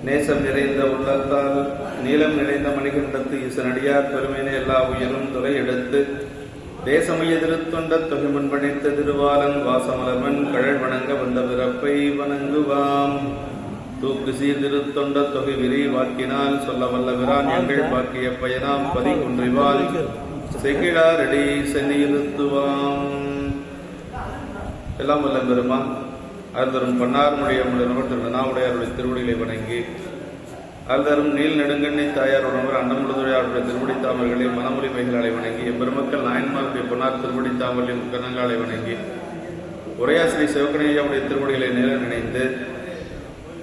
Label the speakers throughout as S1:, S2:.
S1: நேசம் நிறைந்த உள்ளத்தால் நீளம் நிறைந்த மணிகண்டத்து இசனடியார் பெருமையினை எல்லா உயிரும் துறை எடுத்து தேசமைய திருத்தொண்ட தொகை முன்பணித்த திருவாலன் வாசமலர்மன் கழல் வணங்க வந்த பிறப்பை வணங்குவாம். தூக்கு சீர் திருத்தொண்ட தொகை விரி வாக்கினால் சொல்ல வல்ல விரான் எங்கள் பாக்கிய பயனாம் பதி குன்றிவால் செகிழாரடி சென்னியிருத்துவாம். எல்லாம் வல்ல பெருமான் அருந்தரும் பன்னார் மொழியமுடன் திரு நாவுடையாருடைய திருவடிகளை வணங்கி அருந்தரும் நீல் நெடுங்கண்ணை தாயாருடவர் அன்னமுழுதுடையாருடைய திருவடி தாமர்களை மனமொழி மைகளாலை வணங்கி எம்பெருமக்கள் நாயன்மாருடைய பொன்னார் திருவடி தாமர்களின் கணங்காலை வணங்கி உரையாசிரி சிவகணையாவுடைய திருவடிகளை நேர நினைந்து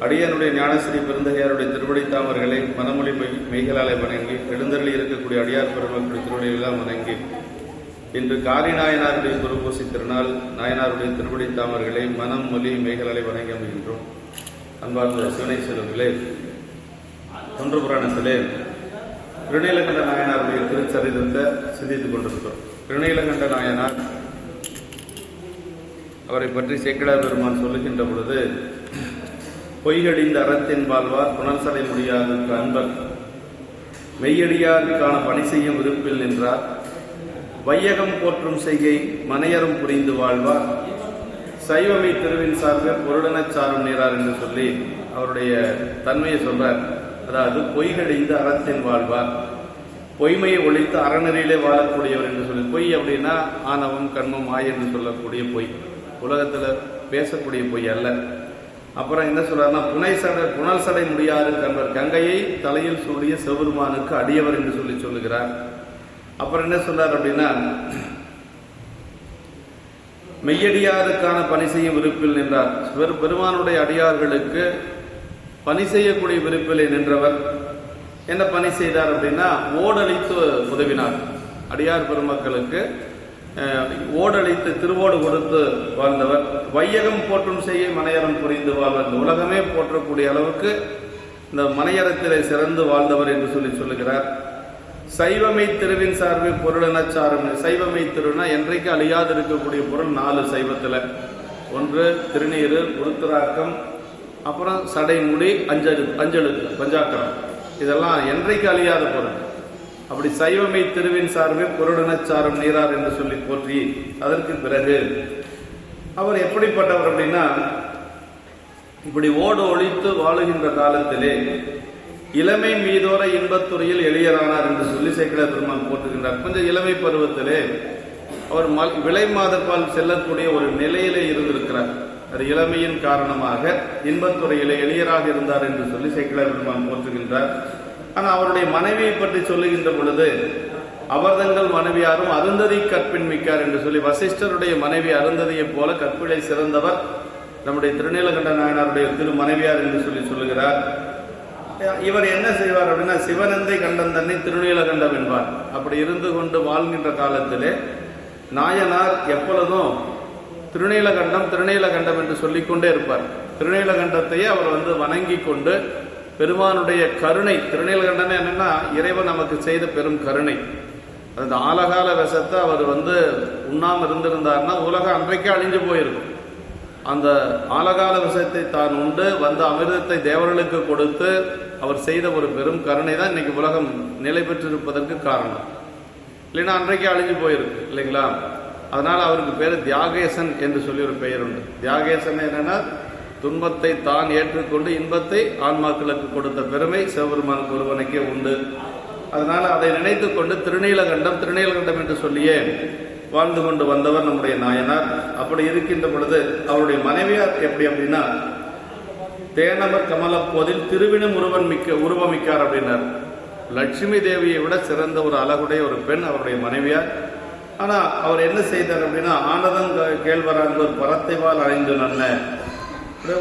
S1: அடியனுடைய ஞானஸ்ரீ பெருந்தகையாருடைய திருவடி தாமர்களை மனமொழி மெய்களாலை வணங்கி எழுந்தருளி இருக்கக்கூடிய அடியார் பெருமக்களுடைய திருவடிகளெல்லாம் வணங்கி இன்று காரி நாயனாருடைய குருபூசி திருநாள் நாயனாருடைய திருவடி தாமர்களை மனம் மொழி மெய்களாலை வணங்கி அமைகின்றோம். அன்பார்ந்த சிவனை செல்வங்களே, தொன்று புராணத்திலே திருநீலகண்ட நாயனாருடைய திருச்சரிதத்தை சிந்தித்துக் கொண்டிருக்கிறோம். திருநீலகண்ட நாயனார் அவரை பற்றி சேக்கிழார் பெருமான் சொல்லுகின்ற பொழுது, பொய்யடிந்த அறத்தின் வாழ்வார் புனர்சடை முடியாது அன்பர் மெய்யடியாருக்கான பணி செய்யும் விருப்பில் நின்றார் வையகம் போற்றும் செய்கை மனையரும் புரிந்து வாழ்வார் சைவமை திருவின் சார்பில் பொருளனச் சாரும் நீரார் என்று சொல்லி அவருடைய தன்மையை சொல்றார். அதாவது பொய்கடிந்து அறத்தின் வாழ்வார், பொய்மையை ஒழித்து அறநெறியிலே வாழக்கூடியவர் என்று சொல்லி. பொய் அப்படின்னா ஆணவம் கண்மம் ஆய் என்று சொல்லக்கூடிய பொய், உலகத்துல பேசக்கூடிய பொய் அல்ல. அப்புறம் என்ன சொல்றாருன்னா, புனல் சடை முடியாது கண்வர் கங்கையை தலையில் சூடிய சிவபெருமானுக்கு அடியவர் என்று சொல்லி சொல்லுகிறார். அப்புறம் என்ன சொல்றார் அப்படின்னா, மெய்யடியாருக்கான பணி செய்யும் விருப்பில் நின்றார். பெருமானுடைய அடியார்களுக்கு பணி செய்யக்கூடிய விருப்பிலே நின்றவர். என்ன பணி செய்தார் அப்படின்னா, ஓடழித்து உதவினார். அடியார் பெருமக்களுக்கு ஓடழித்து திருவோடு கொடுத்து வாழ்ந்தவர். வையகம் போற்றும் செய்ய மனையறம் புரிந்து வாழ்வர். இந்த உலகமே போற்றக்கூடிய அளவுக்கு இந்த மனையறத்திலே சிறந்து வாழ்ந்தவர் என்று சொல்லி சொல்லுகிறார். சைவமை திருவின் சார்பில் பொருளெனச் சாரும். சைவமை திருனா என்றைக்கு அழியாது இருக்கக்கூடிய பொருள் 4 சைவத்தில். ஒன்று திருநீரு, உருத்திராக்கம், அப்புறம் சடைமுடி, அஞ்செழுத்து பஞ்சாக்கரம். இதெல்லாம் என்றைக்கு அழியாத பொருள். அப்படி சைவமை திருவின் சார்பில் பொருளெனச் சாரும் நீரார் என்று சொல்லி போற்றி அதற்கு பிறகு அவர் எப்படிப்பட்டவர் அப்படின்னா, இப்படி ஓடு ஒழித்து வாழுகின்ற காலத்திலே இளமை மீதோர இன்பத்துறையில் எளியரானார் என்று சொல்லி சேக்கிழார் பெருமான் போற்றுகின்றார். கொஞ்சம் இளமை பருவத்திலே அவர் விலை மாதப்பால் செல்லக்கூடிய ஒரு நிலையிலே இருந்திருக்கிறார். அது இளமையின் காரணமாக இன்பத்துறையிலே எளியராக இருந்தார் என்று சொல்லி சேக்கிழார் பெருமான் போற்றுகின்றார். ஆனால் அவருடைய மனைவியை பற்றி சொல்லுகின்ற பொழுது, அவர்தங்கள் மனைவியாரும் அருந்ததி கற்பின் மிக்கார் என்று சொல்லி, வசிஷ்டருடைய மனைவி அருந்ததியை போல கற்பிலை சிறந்தவர் நம்முடைய திருநீலகண்ட நாயனாருடைய திரு மனைவியார் என்று சொல்லி சொல்லுகிறார். இவர் என்ன செய்வார் அப்படின்னா, சிவனந்தை கண்டம் தன்னை திருநீலகண்டம் என்பார். அப்படி இருந்து கொண்டு வாழ்கின்ற காலத்திலே நாயனார் எப்பொழுதும் திருநீலகண்டம் திருநீலகண்டம் என்று சொல்லிக்கொண்டே இருப்பார். திருநீலகண்டத்தையே அவர் வணங்கி கொண்டு பெருமானுடைய கருணை, திருநீலகண்டன் என்னன்னா இறைவன் நமக்கு செய்த பெரும் கருணை. அந்த ஆலகால விஷத்தை அவர் உண்ணாம இருந்திருந்தார்னா உலகம் அன்றைக்கே அழிஞ்சு போயிருக்கும். அந்த ஆலகால விஷயத்தை தான் உண்டு வந்த அமிர்தத்தை தேவர்களுக்கு கொடுத்து அவர் செய்த ஒரு பெரும் கருணை தான் இன்னைக்கு உலகம் நிலை பெற்றிருப்பதற்கு காரணம். இல்லைன்னா அன்றைக்கே அழிஞ்சு போயிருக்கு இல்லைங்களா. அதனால அவருக்கு பேர் தியாகேசன் என்று சொல்லி ஒரு பெயர் உண்டு. தியாகேசன் என்னன்னா, துன்பத்தை தான் ஏற்றுக்கொண்டு இன்பத்தை ஆன்மாக்களுக்கு கொடுத்த பெருமை சிவபெருமானுக்கு ஒருவனுக்கே உண்டு. அதனால அதை நினைத்து கொண்டு திருநீலகண்டம் திருநீலகண்டம் என்று சொல்லியே வாழ்ந்து கொண்டு வந்தவர் நம்முடைய நாயனார். அப்படி இருக்கின்ற பொழுது அவருடைய மனைவியார் எப்படி அப்படின்னா, தேனவர் கமலப்போதில் திருவினும் உருவமிக்கார் அப்படின்னார். லட்சுமி தேவியை விட சிறந்த ஒரு அழகுடைய ஒரு பெண் அவருடைய மனைவியார். ஆனா அவர் என்ன செய்தார் அப்படின்னா, ஆனதம் கேழ்வராங்க ஒரு பரத்தைவால் அடைந்து நன்ன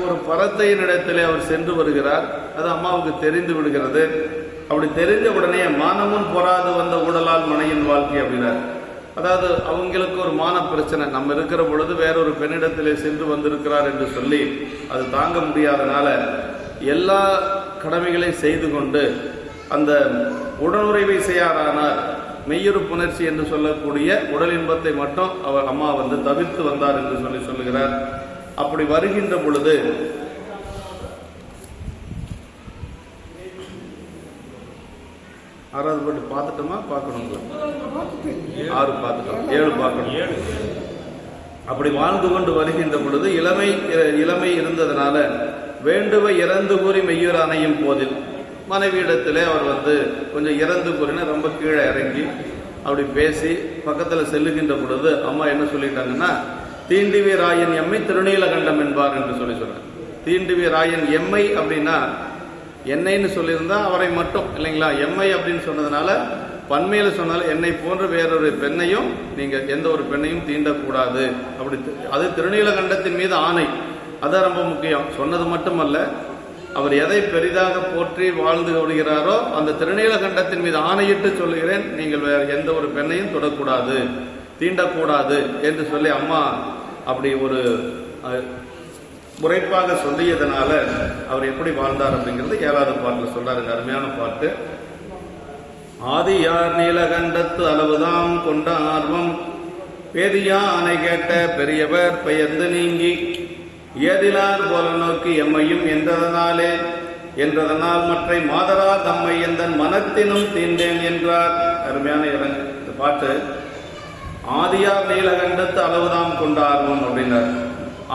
S1: ஒரு பரத்தையின் இடத்திலே அவர் சென்று வருகிறார். அது அம்மாவுக்கு தெரிந்து விடுகிறது. அப்படி தெரிஞ்ச உடனே மானமும் பொறாது வந்த ஊழலால் மனையின் வாழ்க்கை அப்படின்னார். அதாவது அவங்களுக்கு ஒரு மான பிரச்சனை, நம்ம இருக்கிற பொழுது வேறொரு பெண்ணிடத்திலே சென்று வந்திருக்கிறார் என்று சொல்லி அது தாங்க முடியாதனால எல்லா கடமைகளையும் செய்து கொண்டு அந்த உடனுறைவை செய்யாரானார். மெய்யுறு புணர்ச்சி என்று சொல்லக்கூடிய உடல் இன்பத்தை மட்டும் அவர் அம்மா தவிர்த்து வந்தார் என்று சொல்லுகிறார். அப்படி வருகின்ற பொழுது 6வது பாட்டு பார்த்துட்டோமா பார்க்கணுங்களா? 6 பார்த்துட்டோம், 7 பார்க்கணும். அப்படி வாழ்ந்து கொண்டு வருகின்ற பொழுது இளமை இருந்ததுனால வேண்டுவ இறந்து கூறி மெய்யூர் அணையும் போதில் மனைவியிடத்திலே அவர் கொஞ்சம் இறந்து கூறின ரொம்ப கீழே இறங்கி அப்படி பேசி பக்கத்தில் செல்லுகின்ற பொழுது அம்மா என்ன சொல்லிட்டாங்கன்னா, தீண்டிவி ராயன் எம்மை திருநீலகண்டம் என்பார் என்று சொல்றாங்க. தீண்டிவி ராயன் எம்மை அப்படின்னா என்னைன்னு சொல்லியிருந்தா அவரை மட்டும் இல்லைங்களா, எம்மை அப்படின்னு சொன்னதுனால பன்மையில சொன்னாலும் என்னை போன்ற வேறொரு பெண்ணையும் நீங்க எந்த ஒரு பெண்ணையும் தீண்டக்கூடாது அப்படி. அது திருநீலகண்டத்தின் மீது ஆணை, அதான் ரொம்ப முக்கியம். சொன்னது மட்டுமல்ல, அவர் எதை பெரிதாக போற்றி வாழ்ந்து வருகிறாரோ அந்த திருநீலகண்டத்தின் மீது ஆணையிட்டு சொல்லுகிறேன், நீங்கள் வேற எந்த ஒரு பெண்ணையும் தொடக்கூடாது, தீண்டக்கூடாது என்று சொல்லி அம்மா அப்படி ஒரு முறைப்பாக சொல்லியதனால அவர் எப்படி வாழ்ந்தார் அப்படிங்கிறது 7வது பாட்டில் சொல்றாருங்க. அருமையான பாட்டு. ஆதியார் நீலகண்டத்து அளவுதாம் கொண்ட ஆர்வம் பேதியா அணை கேட்ட பெரியவர் பெயர்ந்து நீங்கி ஏதிலார் போல நோக்கி எம்மையும் என்றதனால் மற்றை மாதரார் தம்மை எந்தன் மனத்தினும் தீண்டேன் என்றார். அருமையான இந்த பாட்டு. ஆதியார் நீலகண்டத்து அளவுதாம் கொண்ட ஆர்வம் அப்படின்னார்.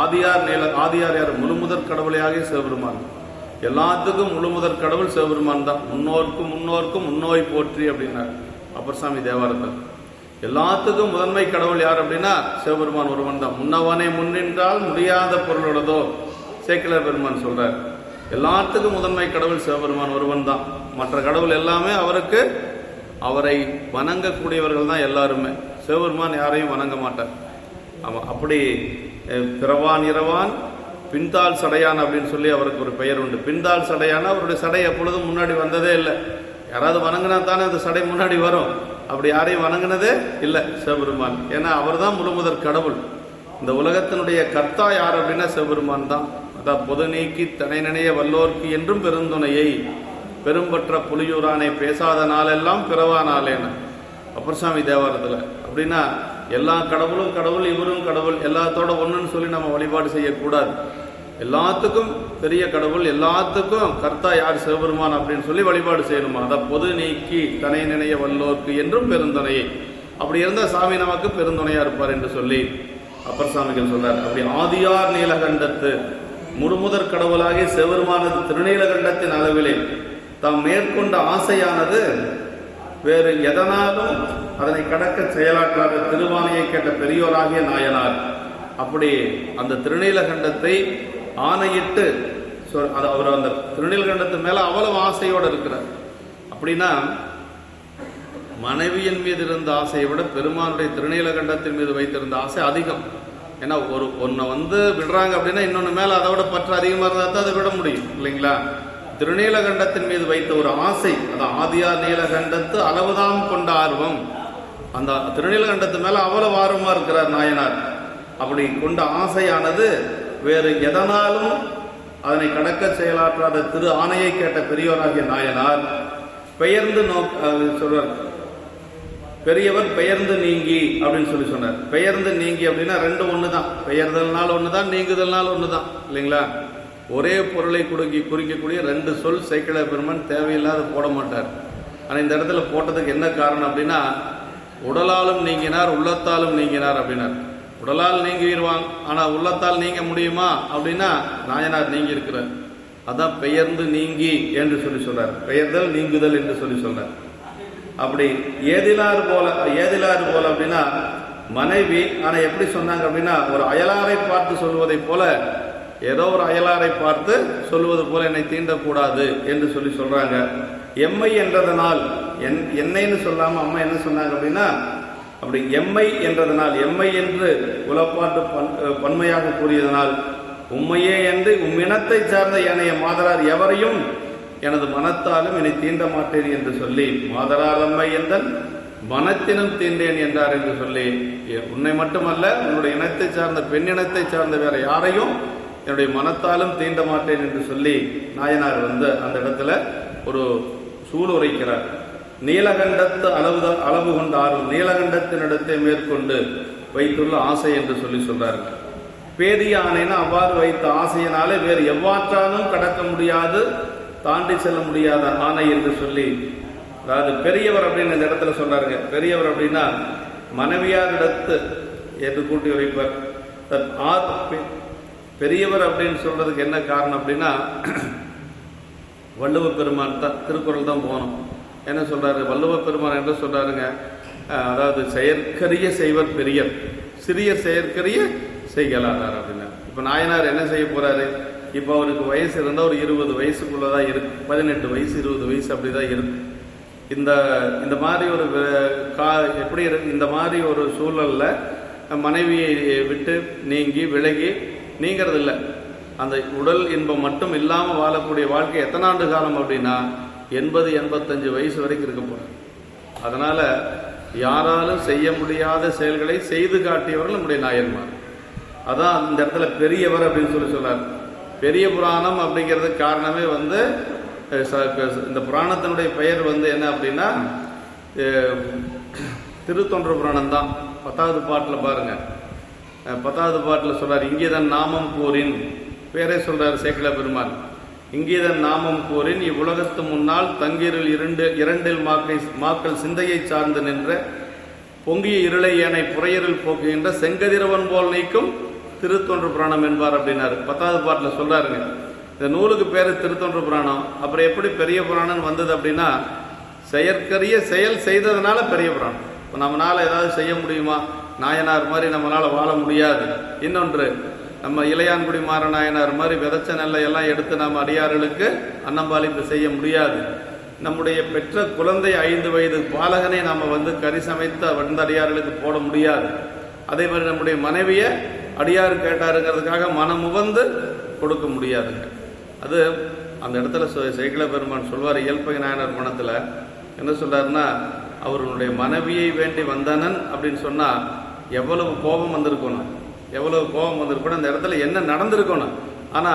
S1: ஆதியார் யார்? முழுமுதற் கடவுளையாக சிவபெருமான். எல்லாத்துக்கும் முழுமுதற் கடவுள் சிவபெருமான் தான். முன்னோர்க்கும் முன்னோய் போற்றி அப்படின்னார் அப்பர் சாமி தேவாரத்தில். எல்லாத்துக்கும் முதன்மை கடவுள் யார் அப்படின்னா சிவபெருமான் ஒருவன் தான். முன்னவனை முன்னின்றால் முடியாத பொருளோடதோ சேக்கிழார் பெருமான் சொல்றார். எல்லாத்துக்கும் முதன்மை கடவுள் சிவபெருமான் ஒருவன் தான். மற்ற கடவுள் எல்லாமே அவரை வணங்கக்கூடியவர்கள் தான் எல்லாருமே. சிவபெருமான் யாரையும் வணங்க மாட்டார். ஆமா, அப்படி பிறவான் இரவான் பின்தாள் சடையான் அப்படின்னு சொல்லி அவருக்கு ஒரு பெயர் உண்டு. பின்தாள் சடையான அவருடைய சடை எப்பொழுதும் முன்னாடி வந்ததே இல்லை. யாராவது வணங்கினா தானே அந்த சடை முன்னாடி வரும். அப்படி யாரையும் வணங்கினதே இல்லை சிவபெருமான். ஏன்னா அவர் தான் முழுமுதற் கடவுள். இந்த உலகத்தினுடைய கர்த்தா யார் அப்படின்னா சிவபெருமான் தான். அதான் பொது நீக்கி தனை நினைய வல்லோர்க்கு என்றும் பெருந்துணையை பெரும்பற்ற புலியூரானை பேசாத நாளெல்லாம் பிறவா நாளேன அப்பர் சாமி தேவாரத்தில். அப்படின்னா எல்லா கடவுளும் கடவுள், இவரும் கடவுள், எல்லாத்தோட ஒன்றுன்னு சொல்லி நம்ம வழிபாடு செய்யக்கூடாது. எல்லாத்துக்கும் பெரிய கடவுள், எல்லாத்துக்கும் கர்த்தா யார்? சிவபெருமான் அப்படின்னு சொல்லி வழிபாடு செய்யணுமா. அதை பொது நீக்கி தனை நினைய வல்லோர்க்கு என்றும் பெருந்துணையை. அப்படி இருந்தால் சாமி நமக்கு பெருந்துணையா இருப்பார் என்று சொல்லி அப்பர் சாமிகள் சொல்றார். அப்படி ஆதியார் நீலகண்டத்து முழுமுதற் கடவுளாகி சிவபெருமானது திருநீலகண்டத்தின் அளவிலே தாம் மேற்கொண்ட ஆசையானது வேறு எதனாலும் அதனை கடக்க செயலாற்றாத திருவானையை கேட்ட பெரியோராகிய நாயனார். அப்படி அந்த திருநீலகண்டத்தை ஆணையிட்டு அவர் அந்த திருநீலகண்டத்து மேல அவ்வளவு ஆசையோடு இருக்கிறார். அப்படின்னா மனைவியின் மீது இருந்த ஆசையை விட பெருமானுடைய திருநீலகண்டத்தின் மீது வைத்திருந்த ஆசை அதிகம். ஏன்னா ஒன்றை விடுறாங்க அப்படின்னா இன்னொன்று மேல அதை விட பற்று அதிகமாக இருந்தால் தான் அதை விட முடியும் இல்லைங்களா. திருநீலகண்டத்தின் மீது வைத்த ஒரு ஆசை, அதான் ஆதியார் நீலகண்டத்து அளவுதான் கொண்ட ஆர்வம். அந்த திருநீலகண்டத்து மேல அவ்வளவு ஆர்வமா இருக்கிறார் நாயனார். அப்படி கொண்ட ஆசையானது வேறு எதனாலும் அதனை கடக்க செயலாற்றாத திரு ஆணையை கேட்ட பெரியோராகிய நாயனார் பெயர்ந்து சொல்றார். பெரியவர் பெயர்ந்து நீங்கி அப்படின்னு சொல்லி சொன்னார். பெயர்ந்து நீங்கி அப்படின்னா ரெண்டு ஒண்ணுதான். பெயர்தல்னால் ஒண்ணுதான், நீங்குதல்னால் ஒண்ணுதான் இல்லைங்களா. ஒரே பொருளை குறிக்கக்கூடிய ரெண்டு சொல் சேக்கிழார் பெருமான் தேவையில்லாத போட மாட்டார். ஆனால் இந்த இடத்துல போட்டதுக்கு என்ன காரணம் அப்படின்னா, உடலாலும் நீங்கினார் உள்ளத்தாலும் நீங்கினார் அப்படின்னார். உடலால் நீங்கிடுவாங்க, ஆனால் உள்ளத்தால் நீங்க முடியுமா அப்படின்னா நாயனார் நீங்கி இருக்கிறார். அதான் பெயர்ந்து நீங்கி என்று சொல்லி சொல்றார். பெயர்தல் நீங்குதல் என்று சொல்லி சொல்றார். அப்படி ஏதிலார் போல அப்படின்னா மனைவி. ஆனால் எப்படி சொன்னாங்க அப்படின்னா, ஒரு அயலாரை பார்த்து சொல்வதை போல, ஏதோ ஒரு அயலாரை பார்த்து சொல்லுவது போல என்னை தீண்டக்கூடாது என்று சொல்லி சொல்றாங்க. எம்மை என்றதனால் என்னைன்னு சொல்லாம அம்மா என்ன சொன்னாங்க அப்படின்னா, அப்படி எம்மை என்றதனால், எம்மை என்று உலப்பாட்டு பன்மையாக கூறியதனால், உம்மையே என்று உம்மினத்தை சார்ந்த ஏனைய மாதரார் எவரையும் எனது மனத்தாலும் என்னை தீண்ட மாட்டேன் என்று சொல்லி, மாதரார் அம்மை எந்தன் மனத்தினும் தீண்டேன் என்றார் என்று சொல்லி, உன்னை மட்டுமல்ல உன்னுடைய இனத்தை சார்ந்த பெண் இனத்தை சார்ந்த வேற யாரையும் என்னுடைய மனத்தாலும் தீண்ட மாட்டேன் என்று சொல்லி நாயனார் அந்த இடத்துல ஒரு சூழ் உரைக்கிறார். நீலகண்டத்து அளவு கொண்ட ஆர்வம், நீலகண்டத்தினிடத்தை மேற்கொண்டு வைத்துள்ள ஆசை என்று சொல்லி சொல்றாரு. பேதிய ஆணைனா அவ்வாறு வைத்த ஆசையினாலே வேறு எவ்வாற்றாலும் கடக்க முடியாது, தாண்டி செல்ல முடியாத ஆணை என்று சொல்லி அதாவது பெரியவர் அப்படின்னு இந்த இடத்துல சொன்னாருங்க. பெரியவர் அப்படின்னா மனைவியாரிடத்து என்று கூட்டி உரைப்பார். பெரியவர் அப்படின்னு சொல்றதுக்கு என்ன காரணம் அப்படின்னா, வள்ளுவ பெருமான் தான் திருக்குறள் தான் போகணும். என்ன சொல்றாரு வள்ளுவ பெருமான் என்ன சொல்றாருங்க, அதாவது செயற்கரிய செய்வர் பெரியர், சிறியர் செயற்கரிய செய்யலாதார் அப்படின்னா. இப்போ நாயனார் என்ன செய்ய போறாரு, இப்போ அவருக்கு வயசு இருந்தால் ஒரு 20 வயசுக்குள்ளதான் இருக்கு, 18 வயசு 20 வயசு அப்படிதான் இருக்கு. இந்த மாதிரி ஒரு எப்படி இருக்கு, இந்த மாதிரி ஒரு சூழல்ல மனைவியை விட்டு நீங்கி விலகி நீங்கிறது இல்லை, அந்த உடல் இன்பம் மட்டும் இல்லாமல் வாழக்கூடிய வாழ்க்கை எத்தனை ஆண்டு காலம் அப்படின்னா 80-85 வயசு வரைக்கும் இருக்க போறாங்க. அதனால யாராலும் செய்ய முடியாத செயல்களை செய்து காட்டியவர்கள் நம்முடைய நாயன்மார். அதான் இந்த இடத்துல பெரியவர் அப்படின்னு சொல்றார். பெரிய புராணம் அப்படிங்கிறதுக்கு காரணமே இந்த புராணத்தினுடைய பெயர் என்ன அப்படின்னா திருத்தொன்ற புராணம் தான். 10வது பாட்டில் பாருங்க, 10வது பாட்டில் சொல்றாரு, இங்கேதான் நாமம் கூறின், பேரே சொல்றாரு சேக்கிழ பெருமான். இங்கேதான் நாமம் கூறின் இவ்வுலகத்து முன்னால் தங்கிருள் இரண்டில் மாக்கள் சிந்தையை சார்ந்து நின்ற பொங்கிய இருளை ஏனை புறையருள் போக்குகின்ற செங்கதிரவன் போல் நீக்கும் திருத்தொன்ற புராணம் என்பார் அப்படின்னாரு. 10வது பாட்டில் சொல்றாருங்க. இந்த நூலுக்கு பேரு திருத்தொன்ற புராணம். அப்புறம் எப்படி பெரிய புராணம் வந்தது அப்படின்னா, செயற்கரிய செயல் செய்ததுனால பெரிய புராணம். இப்போ நம்மளால ஏதாவது செய்ய முடியுமா, நாயனார் மாதிரி நம்மளால வாழ முடியாது. இன்னொன்று, நம்ம இளையான்குடி மாற நாயனார் மாதிரி விதைச்ச நெல்லை எல்லாம் எடுத்து நம்ம அடியார்களுக்கு அன்னம்பாலிப்பு செய்ய முடியாது. நம்முடைய பெற்ற குழந்தை 5 வயது பாலகனை நம்ம கறி சமைத்து வந்த அடியார்களுக்கு போட முடியாது. அதே மாதிரி நம்முடைய மனைவியை அடியார் கேட்டாருங்கிறதுக்காக மனமுவந்து கொடுக்க முடியாதுங்க. அது அந்த இடத்துல சேக்கிழ பெருமான் சொல்வார், இயல்பகை நாயனார் மனத்தில் என்ன சொல்றாருன்னா, அவர்களுடைய மனைவியை வேண்டி வந்தனன் அப்படின்னு சொன்னா எவ்வளவு கோபம் வந்திருக்கணும், எவ்வளவு கோபம் வந்திருக்கணும், அந்த இடத்துல என்ன நடந்திருக்கணும். ஆனா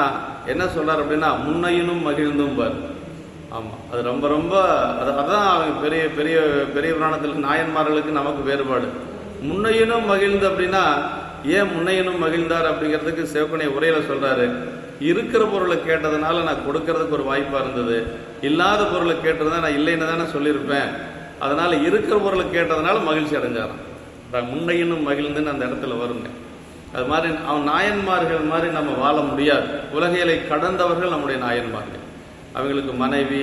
S1: என்ன சொல்றாரு அப்படின்னா, முன்னையினும் மகிழ்ந்தும் பார். ஆமா, அது ரொம்ப ரொம்ப அதான் அவங்க பெரிய பெரிய பெரிய புராணத்தில் நாயன்மார்களுக்கு நமக்கு வேறுபாடு. முன்னையினும் மகிழ்ந்து அப்படின்னா ஏன் முன்னையினும் மகிழ்ந்தார் அப்படிங்கிறதுக்கு சிவக்கணி உரையில சொல்றாரு, இருக்கிற பொருளை கேட்டதுனால நான் கொடுக்கறதுக்கு ஒரு வாய்ப்பா இருந்தது, இல்லாத பொருளை கேட்டதுனா நான் இல்லைன்னு தானே சொல்லியிருப்பேன், அதனால இருக்கிற பொருளை கேட்டதுனால மகிழ்ச்சி அடைஞ்சாராம். முன்னையினும் மகிழ்ந்துன்னு அந்த இடத்துல வருங்க. அது மாதிரி அவன் நாயன்மார்கள் மாதிரி நம்ம வாழ முடியாது. உலகியலை கடந்தவர்கள் நம்முடைய நாயன்மார்கள். அவங்களுக்கு மனைவி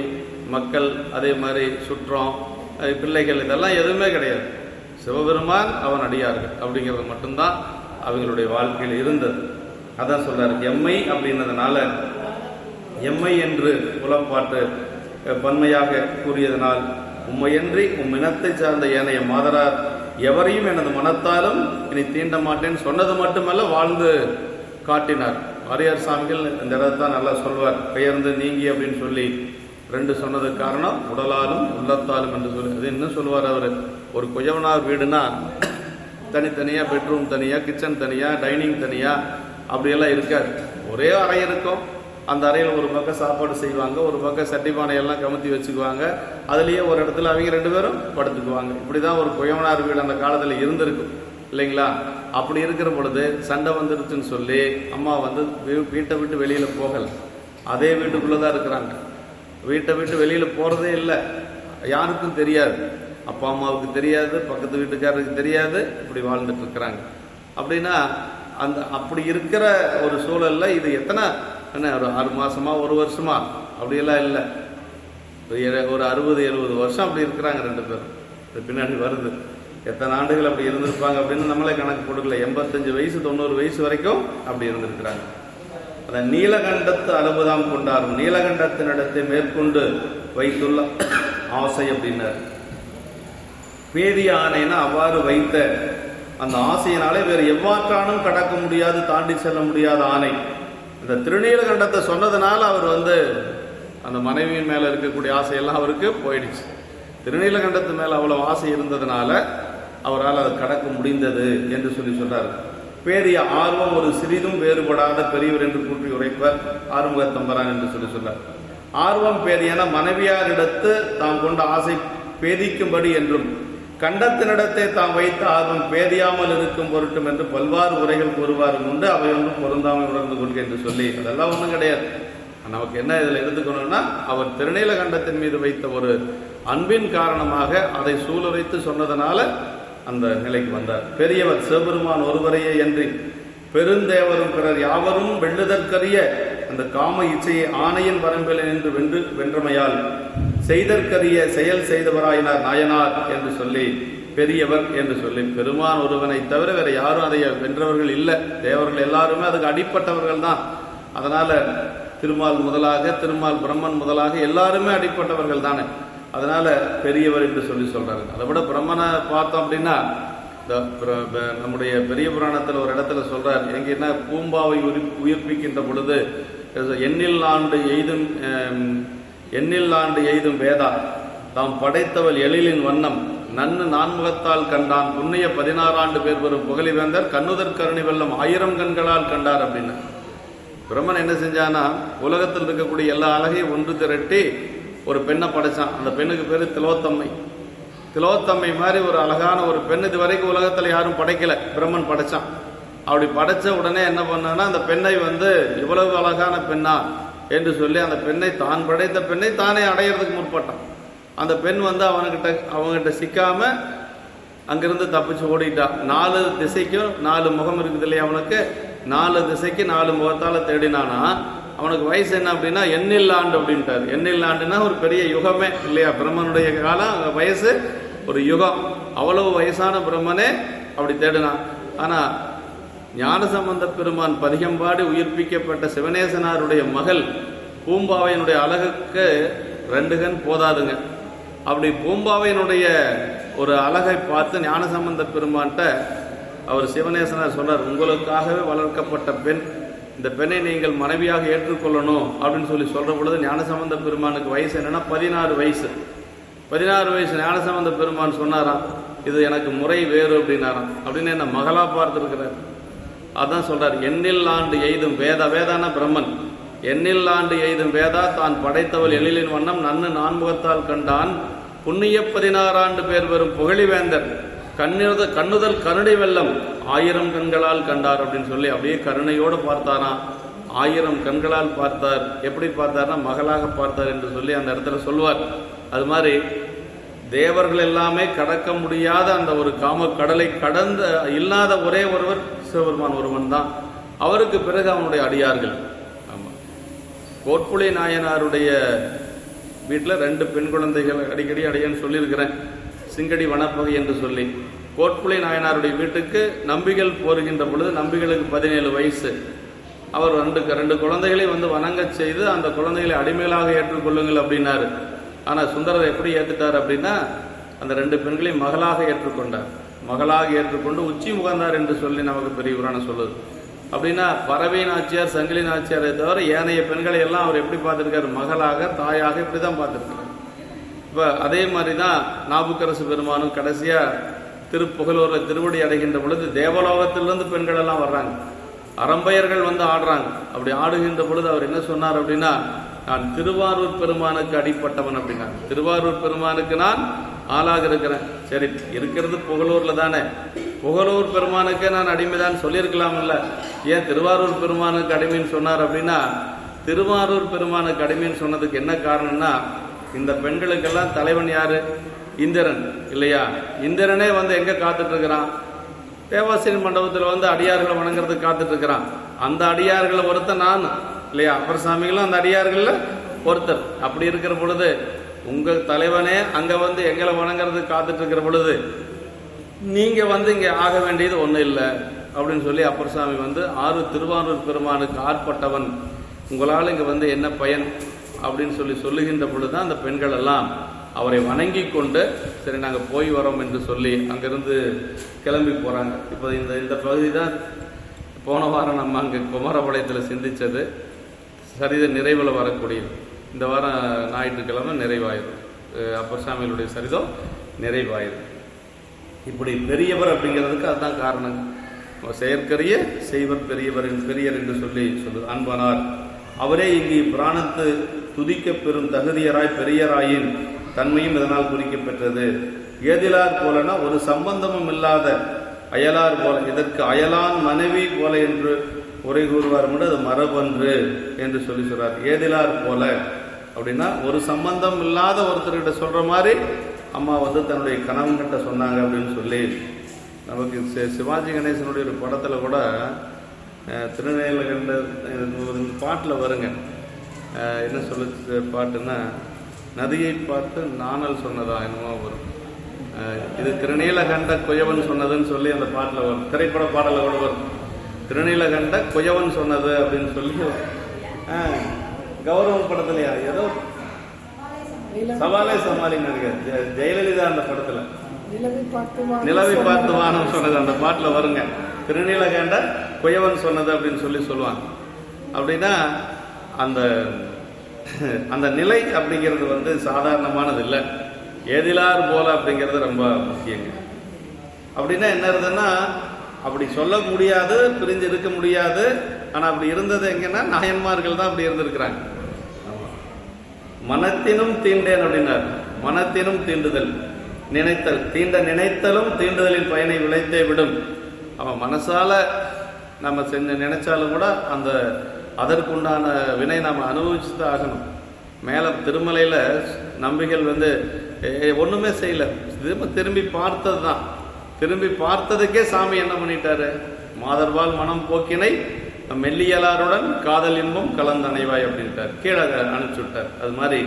S1: மக்கள் அதே மாதிரி சுற்றம் பிள்ளைகள் இதெல்லாம் எதுவுமே கிடையாது. சிவபெருமான் அவன் அடியார்கள் அப்படிங்கிறது மட்டும்தான் அவங்களுடைய வாழ்க்கையில் இருந்தது. அதான் சொல்றாரு, எம்மை அப்படின்னதுனால எம்மை என்று புலப்பாட்டு பன்மையாக கூறியதனால் உம்மையன்றி இனத்தை சார்ந்த ஏனைய மாதரார் எவரையும் எனது மனத்தாலும் இனி தீண்ட மாட்டேன்னு சொன்னது மட்டுமல்ல வாழ்ந்து காட்டினார். வாரியார் சாமிகள் இந்த இடத்தான் நல்லா சொல்வார், பெயர்ந்து நீங்கி அப்படின்னு சொல்லி 2 சொன்னதுக்கு காரணம் உடலாலும் உள்ளத்தாலும் என்று சொல்லி. அது இன்னும் சொல்லுவார் அவர், ஒரு குயவனார் வீடுனா தனித்தனியா பெட்ரூம் தனியா, கிச்சன் தனியா, டைனிங் தனியா அப்படியெல்லாம் இருக்காது. ஒரே அறை இருக்கும், அந்த அறையில் ஒரு பக்கம் சாப்பாடு செய்வாங்க, ஒரு பக்கம் சட்டி பானையெல்லாம் கமுத்தி வச்சுக்குவாங்க, அதுலேயே ஒரு இடத்துல அவங்க 2 பேரும் படுத்துக்குவாங்க. இப்படிதான் ஒரு குயவனார் வீடு அந்த காலத்தில் இருந்திருக்கும் இல்லைங்களா. அப்படி இருக்கிற பொழுது சண்டை வந்துருச்சுன்னு சொல்லி அம்மா வீட்டை விட்டு வெளியில போகல, அதே வீட்டுக்குள்ளதான் இருக்கிறாங்க. வீட்டை விட்டு வெளியில போறதே இல்லை, யாருக்கும் தெரியாது, அப்பா அம்மாவுக்கு தெரியாது, பக்கத்து வீட்டுக்காரருக்கு தெரியாது, இப்படி வாழ்ந்துட்டு இருக்கிறாங்க. அப்படின்னா அப்படி இருக்கிற ஒரு சூழல்ல இது எத்தனை ஒரு 6 மாசமா 1 வருஷமா அப்படியெல்லாம் இல்லை, ஒரு 60-70 வருஷம் அப்படி இருக்கிறாங்க 2 பேரும். பின்னாடி வருது எத்தனை ஆண்டுகள் அப்படி இருந்திருப்பாங்க அப்படின்னு நம்மளே கணக்கு கொடுக்கல. 85 வயசு 90 வயசு வரைக்கும் அப்படி இருந்திருக்கிறாங்க. அதான் நீலகண்டத்து அளவுதான் கொண்டாரும் நீலகண்டத்தினிடத்தை மேற்கொண்டு வைத்துள்ள ஆசை அப்படின்னாரு. பேதிய ஆணைனா அவ்வாறு வைத்த அந்த ஆசையினாலே வேறு எவ்வாற்றானும் கடக்க முடியாது, தாண்டி செல்ல முடியாத ஆணை. இந்த திருநீலகண்டத்தை சொன்னதுனால அவர் அந்த மனைவியின் மேல இருக்கக்கூடிய ஆசையெல்லாம் அவருக்கு போயிடுச்சு. திருநீலகண்டத்து மேல அவ்வளவு ஆசை இருந்ததுனால அவரால் அதை கடக்க முடிந்தது என்று சொல்றாரு. பேரிய ஆர்வம் ஒரு சிறிதும் வேறுபடாத பெரியவர் என்று கூட்டி உரைப்பர் ஆறுமுகத்தம்பரான் என்று சொல்றார். ஆர்வம் பேரியன மனைவியாரிடத்து தாம் கொண்ட ஆசை பேதிக்கும்படி என்றும் கண்டத்தினிடத்தை தாம் வைத்த ஆர்வம் பேதியாமல் இருக்கும் பொருட்டும் என்று பல்வாறு உரைகள் கூறுவாரும் உண்டு, அவை ஒன்றும் பொருந்தாமல் உணர்ந்து கொள்க என்று சொல்லி. அதெல்லாம் ஒன்றும் கிடையாது. நமக்கு என்ன இதில் எடுத்துக்கணும்னா, அவர் திருநீலகண்டத்தின் மீது வைத்த ஒரு அன்பின் காரணமாக அதை சூளுரைத்து சொன்னதனால அந்த நிலைக்கு வந்தார். பெரியவர் சிவபெருமான் ஒருவரையே என்று பெருந்தேவரும் பிறர் யாவரும் வெல்லுதற்கரிய அந்த காம இச்சையை ஆணையின் வரம்பில் நின்று வென்றமையால் செய்தற்கரிய செயல் செய்தவராயினார் நாயனார் என்று சொல்லி பெரியவர் என்று சொல்லி, பெருமான் ஒருவனை தவிர வேற யாரும் அதை வென்றவர்கள் இல்லை. தேவர்கள் எல்லாருமே அதுக்கு அடிப்பட்டவர்கள் தான். அதனால திருமால் முதலாக, திருமால் பிரம்மன் முதலாக எல்லாருமே அடிப்பட்டவர்கள் தானே. அதனால பெரியவர் என்று சொல்லி சொல்றாரு. அதை விட பிரம்மனை பார்த்தோம் அப்படின்னா, நம்முடைய பெரிய புராணத்தில் ஒரு இடத்துல சொல்றார், எங்கன்னா பூம்பாவை உயிர்ப்பிக்கின்ற பொழுது எண்ணில் ஆண்டு எய்தும் வேதா தாம் படைத்தவள் எழிலின் வண்ணம் நன்னு நான்முகத்தால் கண்டான் புண்ணிய 16 ஆண்டு பேர் வரும் புகழிவேந்தர் கண்ணுதற் கருணை வெள்ளம் 1000 கண்களால் கண்டார் அப்படின்னு. பிரம்மன் என்ன செஞ்சானா, உலகத்தில் இருக்கக்கூடிய எல்லா அழகையும் ஒன்று திரட்டி ஒரு பெண்ணை படைச்சான். அந்த பெண்ணுக்கு பேரு திலோத்தம்மை. திலோத்தம்மை மாதிரி ஒரு அழகான ஒரு பெண் இது வரைக்கும் உலகத்தில் யாரும் படைக்கல, பிரம்மன் படைச்சான். அப்படி படைச்ச உடனே என்ன பண்ணான்னா, அந்த பெண்ணை இவ்வளவு அழகான பெண்ணா என்று சொல்லி அந்த பெண்ணை, தான் படைத்த பெண்ணை தானே அடையிறதுக்கு முற்பட்டான். அந்த பெண் அவங்ககிட்ட சிக்காம அங்கிருந்து தப்பிச்சு ஓடிட்டான். 4 திசைக்கும் 4 முகம் இருக்குது இல்லையா, அவனுக்கு 4 திசைக்கு 4 முகத்தால தேடினானா. அவனுக்கு வயசு என்ன அப்படின்னா எண்ணில் ஆண்டு அப்படின்ட்டார். எண்ணில் ஆண்டுன்னா ஒரு பெரிய யுகமே இல்லையா, பிரம்மனுடைய காலம் வயசு ஒரு யுகம். அவ்வளவு வயசான பிரம்மனே அப்படி தேடினான். ஆனா ஞானசம்பந்த பெருமான் பதிகம்பாடி உயிர்ப்பிக்கப்பட்ட சிவனேசனாருடைய மகள் பூம்பாவையினுடைய அழகுக்கு 2 கண் போதாதுங்க. அப்படி பூம்பாவையினுடைய ஒரு அழகை பார்த்து ஞானசம்பந்த பெருமான்கிட்ட அவர் சிவனேசனார் சொல்றார், உங்களுக்காகவே வளர்க்கப்பட்ட பெண், இந்த பெண்ணை நீங்கள் மனைவியாக ஏற்றுக்கொள்ளணும் அப்படின்னு சொல்லி சொல்ற பொழுது ஞானசம்பந்த பெருமானுக்கு வயசு என்னன்னா 16 வயசு. 16 வயசு ஞானசம்பந்த பெருமான் சொன்னாராம், இது எனக்கு முறை வேறு அப்படின்னாராம். அப்படின்னு என்ன மகளா பார்த்துருக்கிறார். அதான் சொல்றார், எண்ணில் ஆண்டு எய்தும் வேதா, வேதான பிரம்மன், எண்ணில் ஆண்டு எய்தும் வேதா தான் படைத்தவள் எழிலின் வண்ணம் நன்னு நான்முகத்தால் கண்டான் புண்ணிய 16 ஆண்டு பேர் வரும் புகழிவேந்தர் கண்ணுதல் கருணை வெள்ளம் 1000 கண்களால் கண்டார் அப்படின்னு சொல்லி அப்படியே கருணையோடு பார்த்தாராம். 1000 கண்களால் பார்த்தார். எப்படி பார்த்தார்னா மகளாக பார்த்தார் என்று சொல்லி அந்த இடத்துல சொல்வார். அது மாதிரி தேவர்கள் எல்லாமே கடக்க முடியாத அந்த ஒரு காம கடலை கடந்த இல்லாத ஒரே ஒருவர் சிவபெருமான் ஒருவன் தான். அவருக்கு பிறகு அவனுடைய அடியார்கள். ஆமாம், கோட்புலி நாயனாருடைய வீட்டில் 2 பெண் குழந்தைகள் அடிக்கடி அடையன்னு சொல்லியிருக்கிறேன், சிங்கடி வனப்பகை என்று சொல்லி. கோட்புலி நாயனாருடைய வீட்டுக்கு நம்பிகள் போருகின்ற பொழுது நம்பிகளுக்கு 17 வயசு. அவர் 2 குழந்தைகளை வணங்க செய்து அந்த குழந்தைகளை அடிமைகளாக ஏற்றுக்கொள்ளுங்கள் அப்படின்னாரு. ஆனால் சுந்தரர் எப்படி ஏற்றுட்டார் அப்படின்னா, அந்த 2 பெண்களையும் மகளாக ஏற்றுக்கொண்டார். மகளாக ஏற்றுக்கொண்டு உச்சி முகந்தார் என்று சொல்லி நமக்கு பெரிய புராணம் சொல்லுது. அப்படின்னா பறவை நாச்சியார், சங்கிலி நாச்சியாரை தவிர ஏனைய பெண்களை எல்லாம் அவர் எப்படி பார்த்துருக்காரு, மகளாக, தாயாக, இப்படி தான் பார்த்துருக்காரு. இப்போ அதே மாதிரி தான் நாவுக்கரசு பெருமானும் கடைசியாக திருப்புகலூரில் திருவடி அடைகின்ற பொழுது தேவலோகத்திலிருந்து பெண்கள் எல்லாம் வர்றாங்க, அறம்பயர்கள் ஆடுறாங்க. அப்படி ஆடுகின்ற பொழுது அவர் என்ன சொன்னார் அப்படின்னா, நான் திருவாரூர் பெருமானுக்கு அடிப்பட்டவன் அப்படின்னா, திருவாரூர் பெருமானுக்கு நான் ஆளாக இருக்கிறேன். சரி, இருக்கிறது புகழூர்ல தானே, புகழூர் பெருமானுக்கு நான் அடிமைதான் சொல்லியிருக்கலாம் இல்ல, ஏன் திருவாரூர் பெருமானுக்கு அடிமைன்னு சொன்னார் அப்படின்னா, திருவாரூர் பெருமானுக்கு அடிமைன்னு சொன்னதுக்கு என்ன காரணம்னா, இந்த பெண்களுக்கெல்லாம் தலைவன் யாரு, இந்திரன் இல்லையா. இந்திரனே எங்க காத்துட்டு இருக்கிறான், தேவாசிரி மண்டபத்தில் அடியார்களை வணங்குறதுக்கு காத்துட்டு இருக்கிறான். அந்த அடியார்களை ஒருத்தர் நான் இல்லையா, அப்பர் சாமிகளும் அந்த அடியார்கள் ஒருத்தர். அப்படி இருக்கிற பொழுது உங்க தலைவனே அங்க எங்களை வணங்குறதுக்கு காத்துட்டு இருக்கிற பொழுது நீங்க இங்க ஆக வேண்டியது ஒன்றும் இல்லை அப்படின்னு சொல்லி அப்பர் சாமி 6 திருவாரூர் பெருமானுக்கு ஆட்பட்டவன், உங்களால் இங்க என்ன பயன் அப்படின்னு சொல்லுகின்ற பொழுதுதான் அந்த பெண்கள் எல்லாம் அவரை வணங்கி கொண்டு சரி நாங்கள் போய் வரோம் என்று சொல்லி அங்கிருந்து கிளம்பி போறாங்க. இப்போ இந்த பகுதி தான் போன வாரம் நம்ம அங்கே குமாரபாளையத்தில் சிந்திச்சது. சரித நிறைவில் வரக்கூடிய இந்த வாரம் ஞாயிற்றுக்கிழமை நிறைவாயிரும், அப்பர் சாமிகளுடைய சரிதம் நிறைவாயிரும். இப்படி பெரியவர் அப்படிங்கிறதுக்கு அதுதான் காரணம். செயற்கரிய செய்வர் பெரியர் என்று சொல்லுது. அன்பனார் அவரே இங்கு பிராணத்து துதிக்க பெறும் தகுதியராய் பெரியராயின் தன்மையும் இதனால் குறிக்கப்பெற்றது. ஏதிலார் போலனா ஒரு சம்பந்தமும் இல்லாத அயலார் போல, இதற்கு அயலான் மனைவி போல என்று உரை கூறுவார் அது மரபன்று என்று சொல்லி சொல்றார். ஏதிலார் போல அப்படின்னா ஒரு சம்பந்தம் இல்லாத ஒருத்தர்கிட்ட சொல்ற மாதிரி அம்மா தன்னுடைய கணவன்கிட்ட சொன்னாங்க அப்படின்னு சொல்லி நமக்கு சிவாஜி கணேசனுடைய ஒரு படத்துல கூட திருநெல்வேலிகண்ட பாட்டில் வருங்க. என்ன சொல்ல பாட்டுன்னா, நதியை பார்த்து நாணல் சொன்னதா என்னமோ வரும். இது திருநீலகண்ட குயவன் சொன்னதுன்னு சொல்லி அந்த பாட்டில் வரும். திரைப்பட பாடல கூட வரும். திருநீலகண்ட குயவன் சொன்னது அப்படின்னு சொல்லி கௌரவம் படத்துலையா ஏதோ சவாலே சமாளின்னு இருக்கு ஜெயலலிதா அந்த படத்துல நிலவை பார்த்து வானம் சொன்னது அந்த பாட்டில் வருங்க. திருநீலகண்ட குயவன் சொன்னது அப்படின்னு சொல்லி சொல்லுவாங்க. அப்படின்னா அந்த அந்த நிலை அப்படிங்கிறது சாதாரணமானது இல்லை. ஏதிலார் போல அப்படிங்கிறது ரொம்ப முக்கியங்க. அப்படின்னா என்ன இருந்ததுன்னா, அப்படி சொல்ல முடியாது, பிரிஞ்சு இருக்க முடியாது. ஆனா அப்படி இருந்தது எங்கன்னா நாயன்மார்கள் தான் அப்படி இருந்திருக்கிறாங்க. மனத்தினும் தீண்டேன் அப்படின்னார். மனத்தினும் தீண்டுதல், நினைத்தல், தீண்ட நினைத்தலும் தீண்டுதலின் பயனை விளைத்தே விடும். அவன் மனசால நம்ம செஞ்ச நினைச்சாலும் கூட அந்த அதற்குண்டான வினை நாம் அனுபவிச்சு தான் ஆகணும். மேலே திருமலையில் நம்பிகள் ஒன்றுமே செய்யல, திரும்பி பார்த்தது தான். திரும்பி பார்த்ததுக்கே சாமி என்ன பண்ணிட்டாரு, மாதர்வால் மனம் போக்கினை மெல்லியலாருடன் காதல் இன்பம் கலந்தணைவாய் அப்படின்ட்டார், கீழே அனுப்பிச்சு விட்டார். அது மாதிரி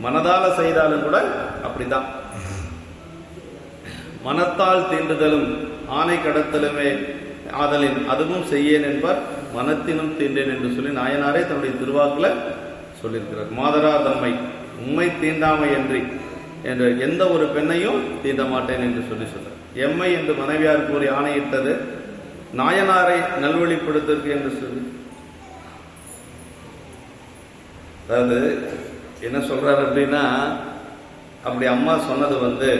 S1: மனதால செய்தாலும் கூட அப்படிதான். மனத்தால் தீண்டுதலும் ஆணை கடத்தலுமே ஆதலின் அதுவும் செய்யேன் என்பார், மனத்தினும் தீண்டேன் என்று சொல்லி நாயனாரே தன்னுடைய திருவாக்குல சொல்லியிருக்கிறார். மாதரா தம்மை உண்மை தீண்டாமை என்று என்ற எந்த ஒரு பெண்ணையும் தீண்ட மாட்டேன் என்று சொல்லி சொல்றார். எம்மை என்று மனைவியார் கூறி ஆணையிட்டது நாயனாரை நல்வழிப்படுத்திற்கு என்று சொல்லி, அதாவது என்ன சொல்றாரு அப்படின்னா, அப்படி அம்மா சொன்னது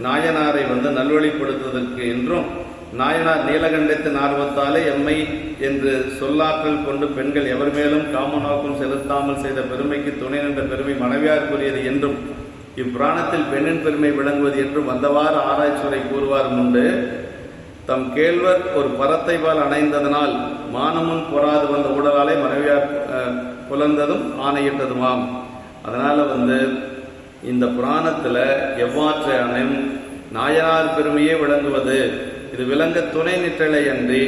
S1: நாயனாரை நல்வழிப்படுத்துவதற்கு என்றும், நாயனார் நீலகண்டத்தின் ஆர்வத்தாலே எம்மை என்று சொல்லாற்றல் கொண்டு பெண்கள் எவர் மேலும் காம நோக்கம் செலுத்தாமல் செய்த பெருமைக்கு துணை நின்ற பெருமை மனைவியார் கூறியது என்றும், இப்புராணத்தில் பெண்ணின் பெருமை விளங்குவது என்றும் வந்தவாறு ஆராய்ச்சியுரை கூறுவார் உண்டு. தம் கேள்வர் ஒரு பரத்தைவால் அணைந்ததனால் மானமுன் பொறாது வந்த உடலாலே மனைவியார் புலர்ந்ததும் ஆணையிட்டதுமாம். அதனால இந்த புராணத்துல எவ்வாற்றை அணையும் நாயனார் பெருமையே விளங்குவது, இது விளங்க துணை நிற்றலை அன்றி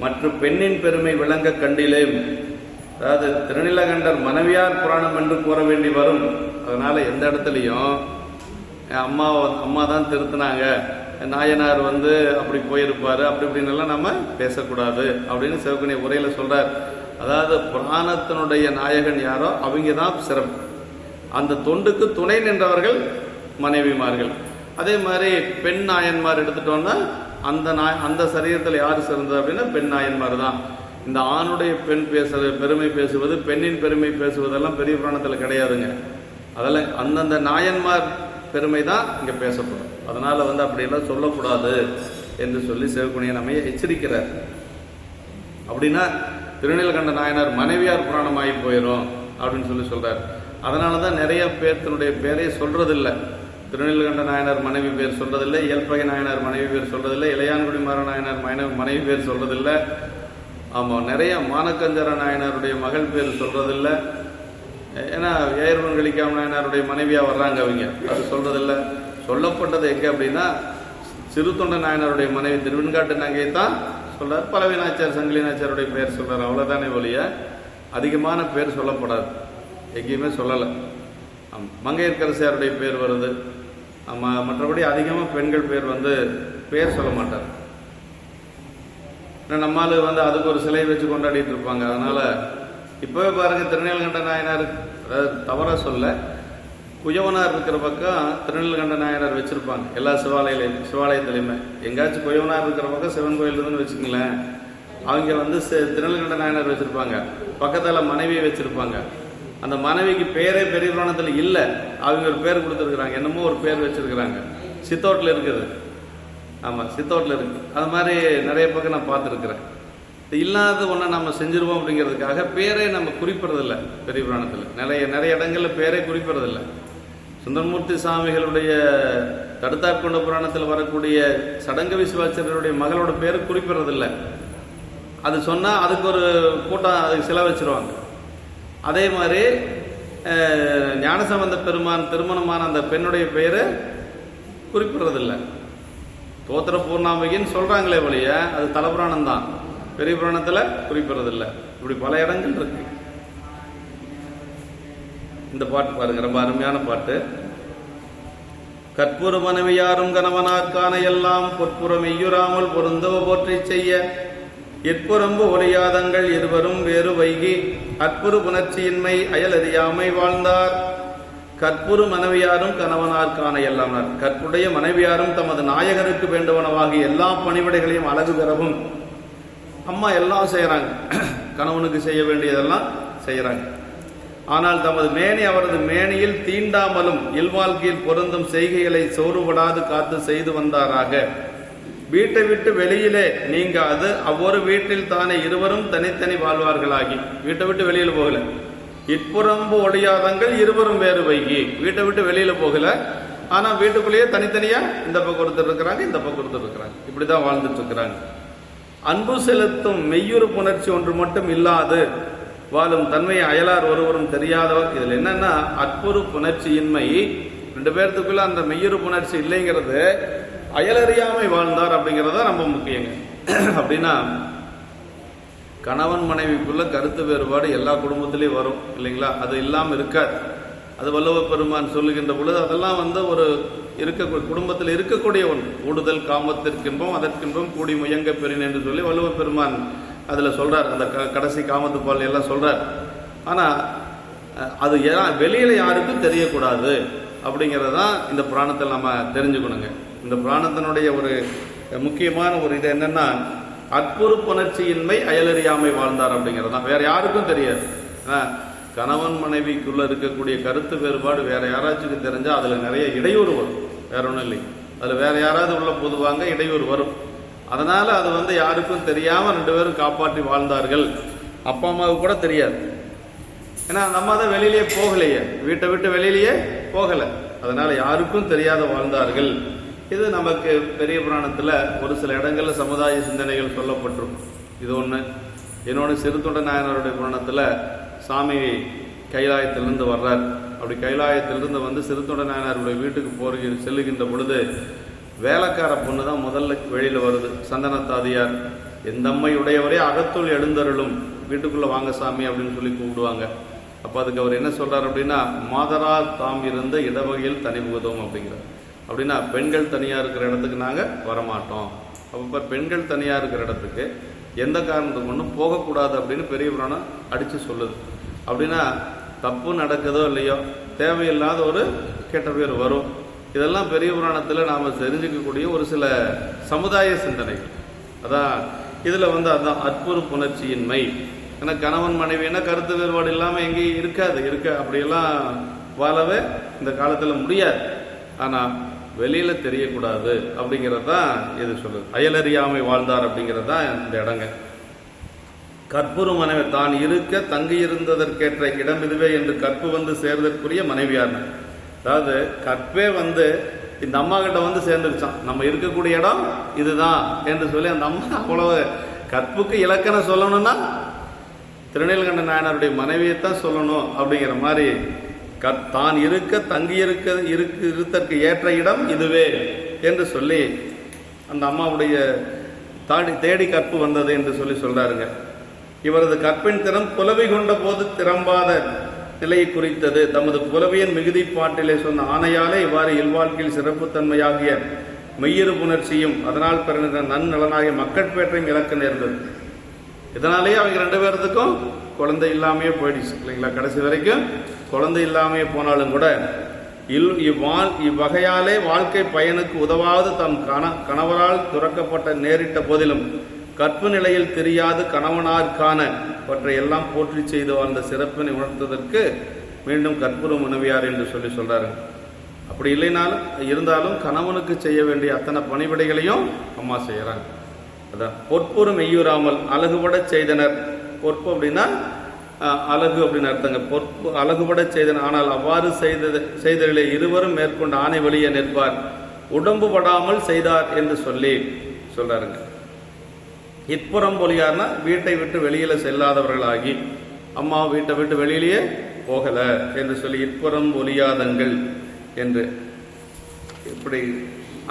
S1: மற்ற பெண்ணின் பெருமை விளங்க கண்டிலேம். அதாவது திருநீலகண்டர் மனைவியார் புராணம் என்று கூற வேண்டி வரும். அதனால எந்த இடத்துலையும் அம்மா தான் திருத்தினாங்க, நாயனார் அப்படி போயிருப்பாரு அப்படி இப்படின்னு எல்லாம் நம்ம பேசக்கூடாது அப்படின்னு சிவகணி உரையில சொல்றார். அதாவது புராணத்தினுடைய நாயகன் யாரோ அவங்க தான் சிறப்பு, அந்த தொண்டுக்கு துணை நின்றவர்கள் மனைவிமார்கள். அதே மாதிரி பெண் நாயன்மார் எடுத்துட்டோம்னா அந்த சரீரத்தில் யார் சிறந்தது அப்படின்னா பெண் நாயன்மார் தான். இந்த ஆணுடைய பெண் பெருமை பேசுவது, பெண்ணின் பெருமை பேசுவதெல்லாம் பெரிய புராணத்தில் கிடையாதுங்க. அதெல்லாம் அந்தந்த நாயன்மார் பெருமை தான் இங்க பேசப்படும். அதனால அப்படியெல்லாம் சொல்லக்கூடாது என்று சொல்லி சிவகுணியை நம்ம எச்சரிக்கிறார். அப்படின்னா திருநீலகண்ட நாயனார் மனைவியார் புராணமாகி போயிடும் அப்படின்னு சொல்லி சொல்றார். அதனாலதான் நிறைய பேர்த்தினுடைய பேரை சொல்றதில்லை. திருநீலகண்ட நாயனார் மனைவி பேர் சொல்றதில்லை, இயல்பகை நாயனார் மனைவி பேர் சொல்றதில்லை, இளையான்குடி மாற நாயனார் மனைவி பேர் சொல்றதில்லை. ஆமா, நிறைய மானக்கஞ்சர நாயனாருடைய மகள் பேர் சொல்றதில்லை. ஏன்னா ஏர்வன் கலிக்காம நாயனாருடைய மனைவியா வர்றாங்க அவங்க, அது சொல்றதில்லை. சொல்லப்பட்டது எங்க அப்படின்னா சிறு தொண்ட நாயனாருடைய மனைவி திருவெண்காட்டு நங்கையை தான் சொல்றாரு. பலவினாச்சார் சங்கிலினாச்சாருடைய பேர் சொல்றாரு, அவ்வளவுதானே ஒழிய அதிகமான பேர் சொல்லப்படாது, எங்கேயுமே சொல்லலை. மங்கையர்கரசியாருடைய பேர் வருது, மற்றபடி அதிகமாக பெண்கள் பேர் பேர் சொல்ல மாட்டார். நம்மால் அதுக்கு ஒரு சிலை வச்சு கொண்டாடிட்டு இருப்பாங்க. அதனால இப்பவே பாருங்க, திருநீலகண்ட நாயனார், அதாவது தவறா சொல்ல, குயவனார் இருக்கிற பக்கம் திருநீலகண்ட நாயனார் வச்சிருப்பாங்க எல்லா சிவாலயத்திலையுமே. எங்காச்சும் குயவனார் இருக்கிற பக்கம் சிவன் கோயில் இருந்துன்னு வச்சுக்கங்களேன், அவங்க திருநீலகண்ட நாயனார் வச்சிருப்பாங்க, பக்கத்துல மனைவியை வச்சிருப்பாங்க. அந்த மனைவிக்கு பேரே பெரிய புராணத்தில் இல்லை, அவங்க ஒரு பேர் கொடுத்துருக்குறாங்க, என்னமோ ஒரு பேர் வச்சிருக்கிறாங்க. சித்தோட்டில் இருக்குது, ஆமாம் சித்தோட்டில் இருக்கு. அது மாதிரி நிறைய பக்கம் நான் பார்த்துருக்குறேன். இல்லாத ஒன்றை நம்ம செஞ்சிருவோம் அப்படிங்கிறதுக்காக பேரே நம்ம குறிப்பிடறதில்லை. பெரிய புராணத்தில் நிறைய இடங்கள்ல பேரே குறிப்பிடறதில்லை. சுந்தரமூர்த்தி சுவாமிகளுடைய தடுத்தாட்கொண்ட புராணத்தில் வரக்கூடிய சடங்க விசுவாச்சரியருடைய மகளோட பேரை குறிப்பிடறதில்லை. அது சொன்னால் அதுக்கு ஒரு கூட்டம் அதுக்கு செலவழிச்சிருவாங்க. அதே மாதிரி ஞானசம்பந்த பெருமான் திருமணமான அந்த பெண்ணுடைய பெயரை குறிப்பிடுறதில்லை. தோத்திர பூர்ணாம்பிகைன்னு சொல்கிறாங்களே வழிய அது தலபுராணம் தான், பெரிய புராணத்தில் குறிப்பிடுறதில்லை. இப்படி பல இடங்கள் இருக்கு. இந்த பாட்டு பாருங்க, ரொம்ப அருமையான பாட்டு. கற்புறு மனைவியாரும் கணவனார்கான எல்லாம் பொற்புறம் எய்யுறாமல் பொருந்தவ போற்றி செய்ய எற்புறம்பு ஒளியாதங்கள் இருவரும் வேறு வைகி அற்புறு புணர்ச்சியின்மை அயலறியாமை வாழ்ந்தார். கற்புறு மனைவியாரும் கணவனார்கான எல்லாம், கற்புடைய மனைவியாரும் தமது நாயகருக்கு வேண்டுவனவாகி எல்லா பணிவிடைகளையும் அழகு பெறவும் அம்மா எல்லாம் செய்யறாங்க, கணவனுக்கு செய்ய வேண்டியதெல்லாம் செய்யறாங்க. ஆனால் தமது மேனி அவரது மேனியில் தீண்டாமலும் இல்வாழ்க்கையில் பொருந்தும் செய்கைகளை சோறுபடாது காத்து செய்து வந்தாராக. வீட்டை விட்டு வெளியிலே நீங்காது அவ்வொரு வீட்டில் தானே இருவரும் தனித்தனி வாழ்வார்களாகி. வீட்டை விட்டு வெளியில போகல. இப்புறம்பு ஒளியாதங்கள் இருவரும் வேறு வைகி. வீட்டை விட்டு வெளியில போகல, ஆனா வீட்டுக்குள்ளேயே தனித்தனியா இந்த பக்கம் ஒருத்தர் இருக்கிறாங்க, இந்த பக்கம் ஒருத்தர் இருக்கிறாங்க. இப்படிதான் வாழ்ந்துட்டு இருக்கிறாங்க. அன்பு செலுத்தும் மெய்யுறு புணர்ச்சி ஒன்று மட்டும் இல்லாது வாழும் தன்மையை அயலார் ஒருவரும் தெரியாதவர். இதில் என்னன்னா அற்புறு புணர்ச்சியின்மை, ரெண்டு பேர்த்துக்குள்ள அந்த மெய்யுறு புணர்ச்சி இல்லைங்கிறது, அயலறியாமை வாழ்ந்தார் அப்படிங்கிறத ரொம்ப முக்கியங்க. அப்படின்னா கணவன் மனைவிக்குள்ள கருத்து வேறுபாடு எல்லா குடும்பத்திலையும் வரும் இல்லைங்களா? அது இல்லாமல் இருக்காது. அது வள்ளுவ பெருமான் சொல்லுகின்ற பொழுது அதெல்லாம் ஒரு குடும்பத்தில் இருக்கக்கூடிய ஒன்று. கூடுதல் காமத்திற்கின்பம் அதற்கின்பம் கூடி முயங்க பெறின் என்று சொல்லி வள்ளுவ பெருமான் அதில் சொல்றார். அந்த கடைசி காமத்து பால் எல்லாம் சொல்றார். ஆனால் அது வெளியில யாருக்கும் தெரியக்கூடாது அப்படிங்கிறதான் இந்த புராணத்தில் நம்ம தெரிஞ்சுக்கணுங்க. இந்த புராணத்தினுடைய ஒரு முக்கியமான ஒரு இது என்னன்னா அற்புறு புணர்ச்சியின்மை அயலறியாமை வாழ்ந்தார் அப்படிங்கிறது தான். வேற யாருக்கும் தெரியாது. கணவன் மனைவிக்குள்ள இருக்கக்கூடிய கருத்து வேறுபாடு வேற யாராச்சும் தெரிஞ்சா அதுல நிறைய இடையூறு வரும். வேற ஒன்றும் இல்லை, அதுல வேற யாராவது உள்ள பொதுவாங்க இடையூறு வரும். அதனால அது யாருக்கும் தெரியாம ரெண்டு பேரும் காப்பாற்றி வாழ்ந்தார்கள். அப்பா அம்மாவுக்கு கூட தெரியாது. ஏன்னா அந்த அம்மா தான் வெளியிலேயே போகலையே, வீட்டை விட்டு வெளியிலேயே போகல. அதனால யாருக்கும் தெரியாத வாழ்ந்தார்கள். இது நமக்கு பெரிய புராணத்துல ஒரு சில இடங்கள்ல சமுதாய சிந்தனைகள் சொல்லப்பட்டிருக்கும். இது ஒண்ணு. இன்னொன்று சிறுத்தொண்ட நாயனாருடைய புராணத்துல சாமி கைலாயத்திலிருந்து வர்றார். அப்படி கைலாயத்திலிருந்து சிறுத்தொண்ட நாயனாருடைய வீட்டுக்கு செல்லுகின்ற பொழுது வேலைக்கார பொண்ணு தான் முதல்ல வெளியில வருது. சந்தனத்தாதியார், எந்த அம்மை உடையவரே அகத்துள் எழுந்தருளும், வீட்டுக்குள்ள வாங்க சாமி அப்படின்னு சொல்லி கூப்பிடுவாங்க. அப்ப அதுக்கு அவர் என்ன சொல்றாரு அப்படின்னா, மாதரா தாம் இருந்த இடவகையில் தனி புகுதோம் அப்படிங்கிறார். அப்படின்னா பெண்கள் தனியா இருக்கிற இடத்துக்கு நாங்க வரமாட்டோம். அப்ப பெண்கள் தனியா இருக்கிற இடத்துக்கு எந்த காரணத்துக்கு ஒன்றும் போகக்கூடாது அப்படின்னு பெரிய புராணம் அடிச்சு சொல்லுது. அப்படின்னா தப்பு நடக்குதோ இல்லையோ தேவையில்லாத ஒரு கெட்ட பேர் வரும். இதெல்லாம் பெரிய புராணத்தில் நாம் தெரிஞ்சுக்கக்கூடிய ஒரு சில சமுதாய சிந்தனைகள். அதான் இதில் அதான் அற்புறு புணர்ச்சியின்மை. ஏன்னா கணவன் மனைவினா கருத்து வேறுபாடு இல்லாமல் எங்கேயும் இருக்க அப்படியெல்லாம் வாழவே இந்த காலத்தில் முடியாது. ஆனால் வெளியில் தெரியக்கூடாது அப்படிங்கிறது தான் இது சொல்லுது. அயலறியாமை வாழ்ந்தார் அப்படிங்கிறது தான் இந்த இடங்க. கற்புறு மனைவி தான் இருக்க தங்கியிருந்ததற்கேற்ற இடம் இதுவே என்று கற்பு சேர்தற்குரிய மனைவியார். அதாவது கற்பே இந்த அம்மா கிட்ட சேர்ந்துருச்சான். நம்ம இருக்கக்கூடிய இடம் இதுதான் என்று சொல்லி அந்த அம்மா அவ்வளவு கற்புக்கு இலக்கணம் சொல்லணும்னா திருநீலகண்ட நாயனாருடைய மனைவியைத்தான் சொல்லணும் அப்படிங்கிற மாதிரி தான் இருக்க தங்கியிருக்க ஏற்ற இடம் இதுவே என்று சொல்லி அந்த அம்மாவுடைய தேடி கற்பு வந்தது என்று சொல்லி சொல்றாருங்க. இவரது கற்பின் திறம் புலவி கொண்ட போது திறம்பாத நிலையை குறித்தது. தமது புலவியின் மிகுதி பாட்டிலே சொன்ன ஆணையாலே இவ்வாறு இல்வாழ்க்கையில் சிறப்புத்தன்மையாகிய மெய்யிறு புணர்ச்சியும் அதனால் பிறந்த நன்னலனாகிய மக்கட்பேற்றையும் இழக்க நேர்ந்தது. இதனாலேயே அவங்க ரெண்டு பேர்த்துக்கும் குழந்தை இல்லாமையே போயிடுச்சு இல்லைங்களா? கடைசி வரைக்கும் குழந்தை இல்லாமையே போனாலும் கூட இவ்வகையாலே வாழ்க்கை பயனுக்கு உதவாது தம் கணவரால் துறக்கப்பட்ட நேரிட்ட போதிலும் கற்பு நிலையில் தெரியாது கணவனார்கான பற்றை எல்லாம் போற்றி செய்து வாழ்ந்த சிறப்பினை உணர்த்ததற்கு மீண்டும் கற்புறு மனைவியார் என்று சொல்றாரு. அப்படி இல்லைனாலும் இருந்தாலும் கணவனுக்கு செய்ய வேண்டிய அத்தனை பணிவிடைகளையும் அம்மா செய்யறாங்க. அதான் பொற்புறு மெய்யூராமல் அழகுபட செய்தனர். பொற்பு அப்படின்னா அழகு அப்படின்னு அர்த்தங்க. பொற்பு அழகுபட செய்தனர். ஆனால் அவ்வாறு செய்ததிலே இருவரும் மேற்கொண்ட ஆணை வெளியே நிற்பார், உடம்பு படாமல் செய்தார் என்று சொல்றாருங்க. இப்புறம் பொலியார்னா வீட்டை விட்டு வெளியில செல்லாதவர்களாகி, அம்மா வீட்டை விட்டு வெளியிலேயே போகல என்று சொல்லி இப்புறம் ஒலியாதங்கள் என்று. இப்படி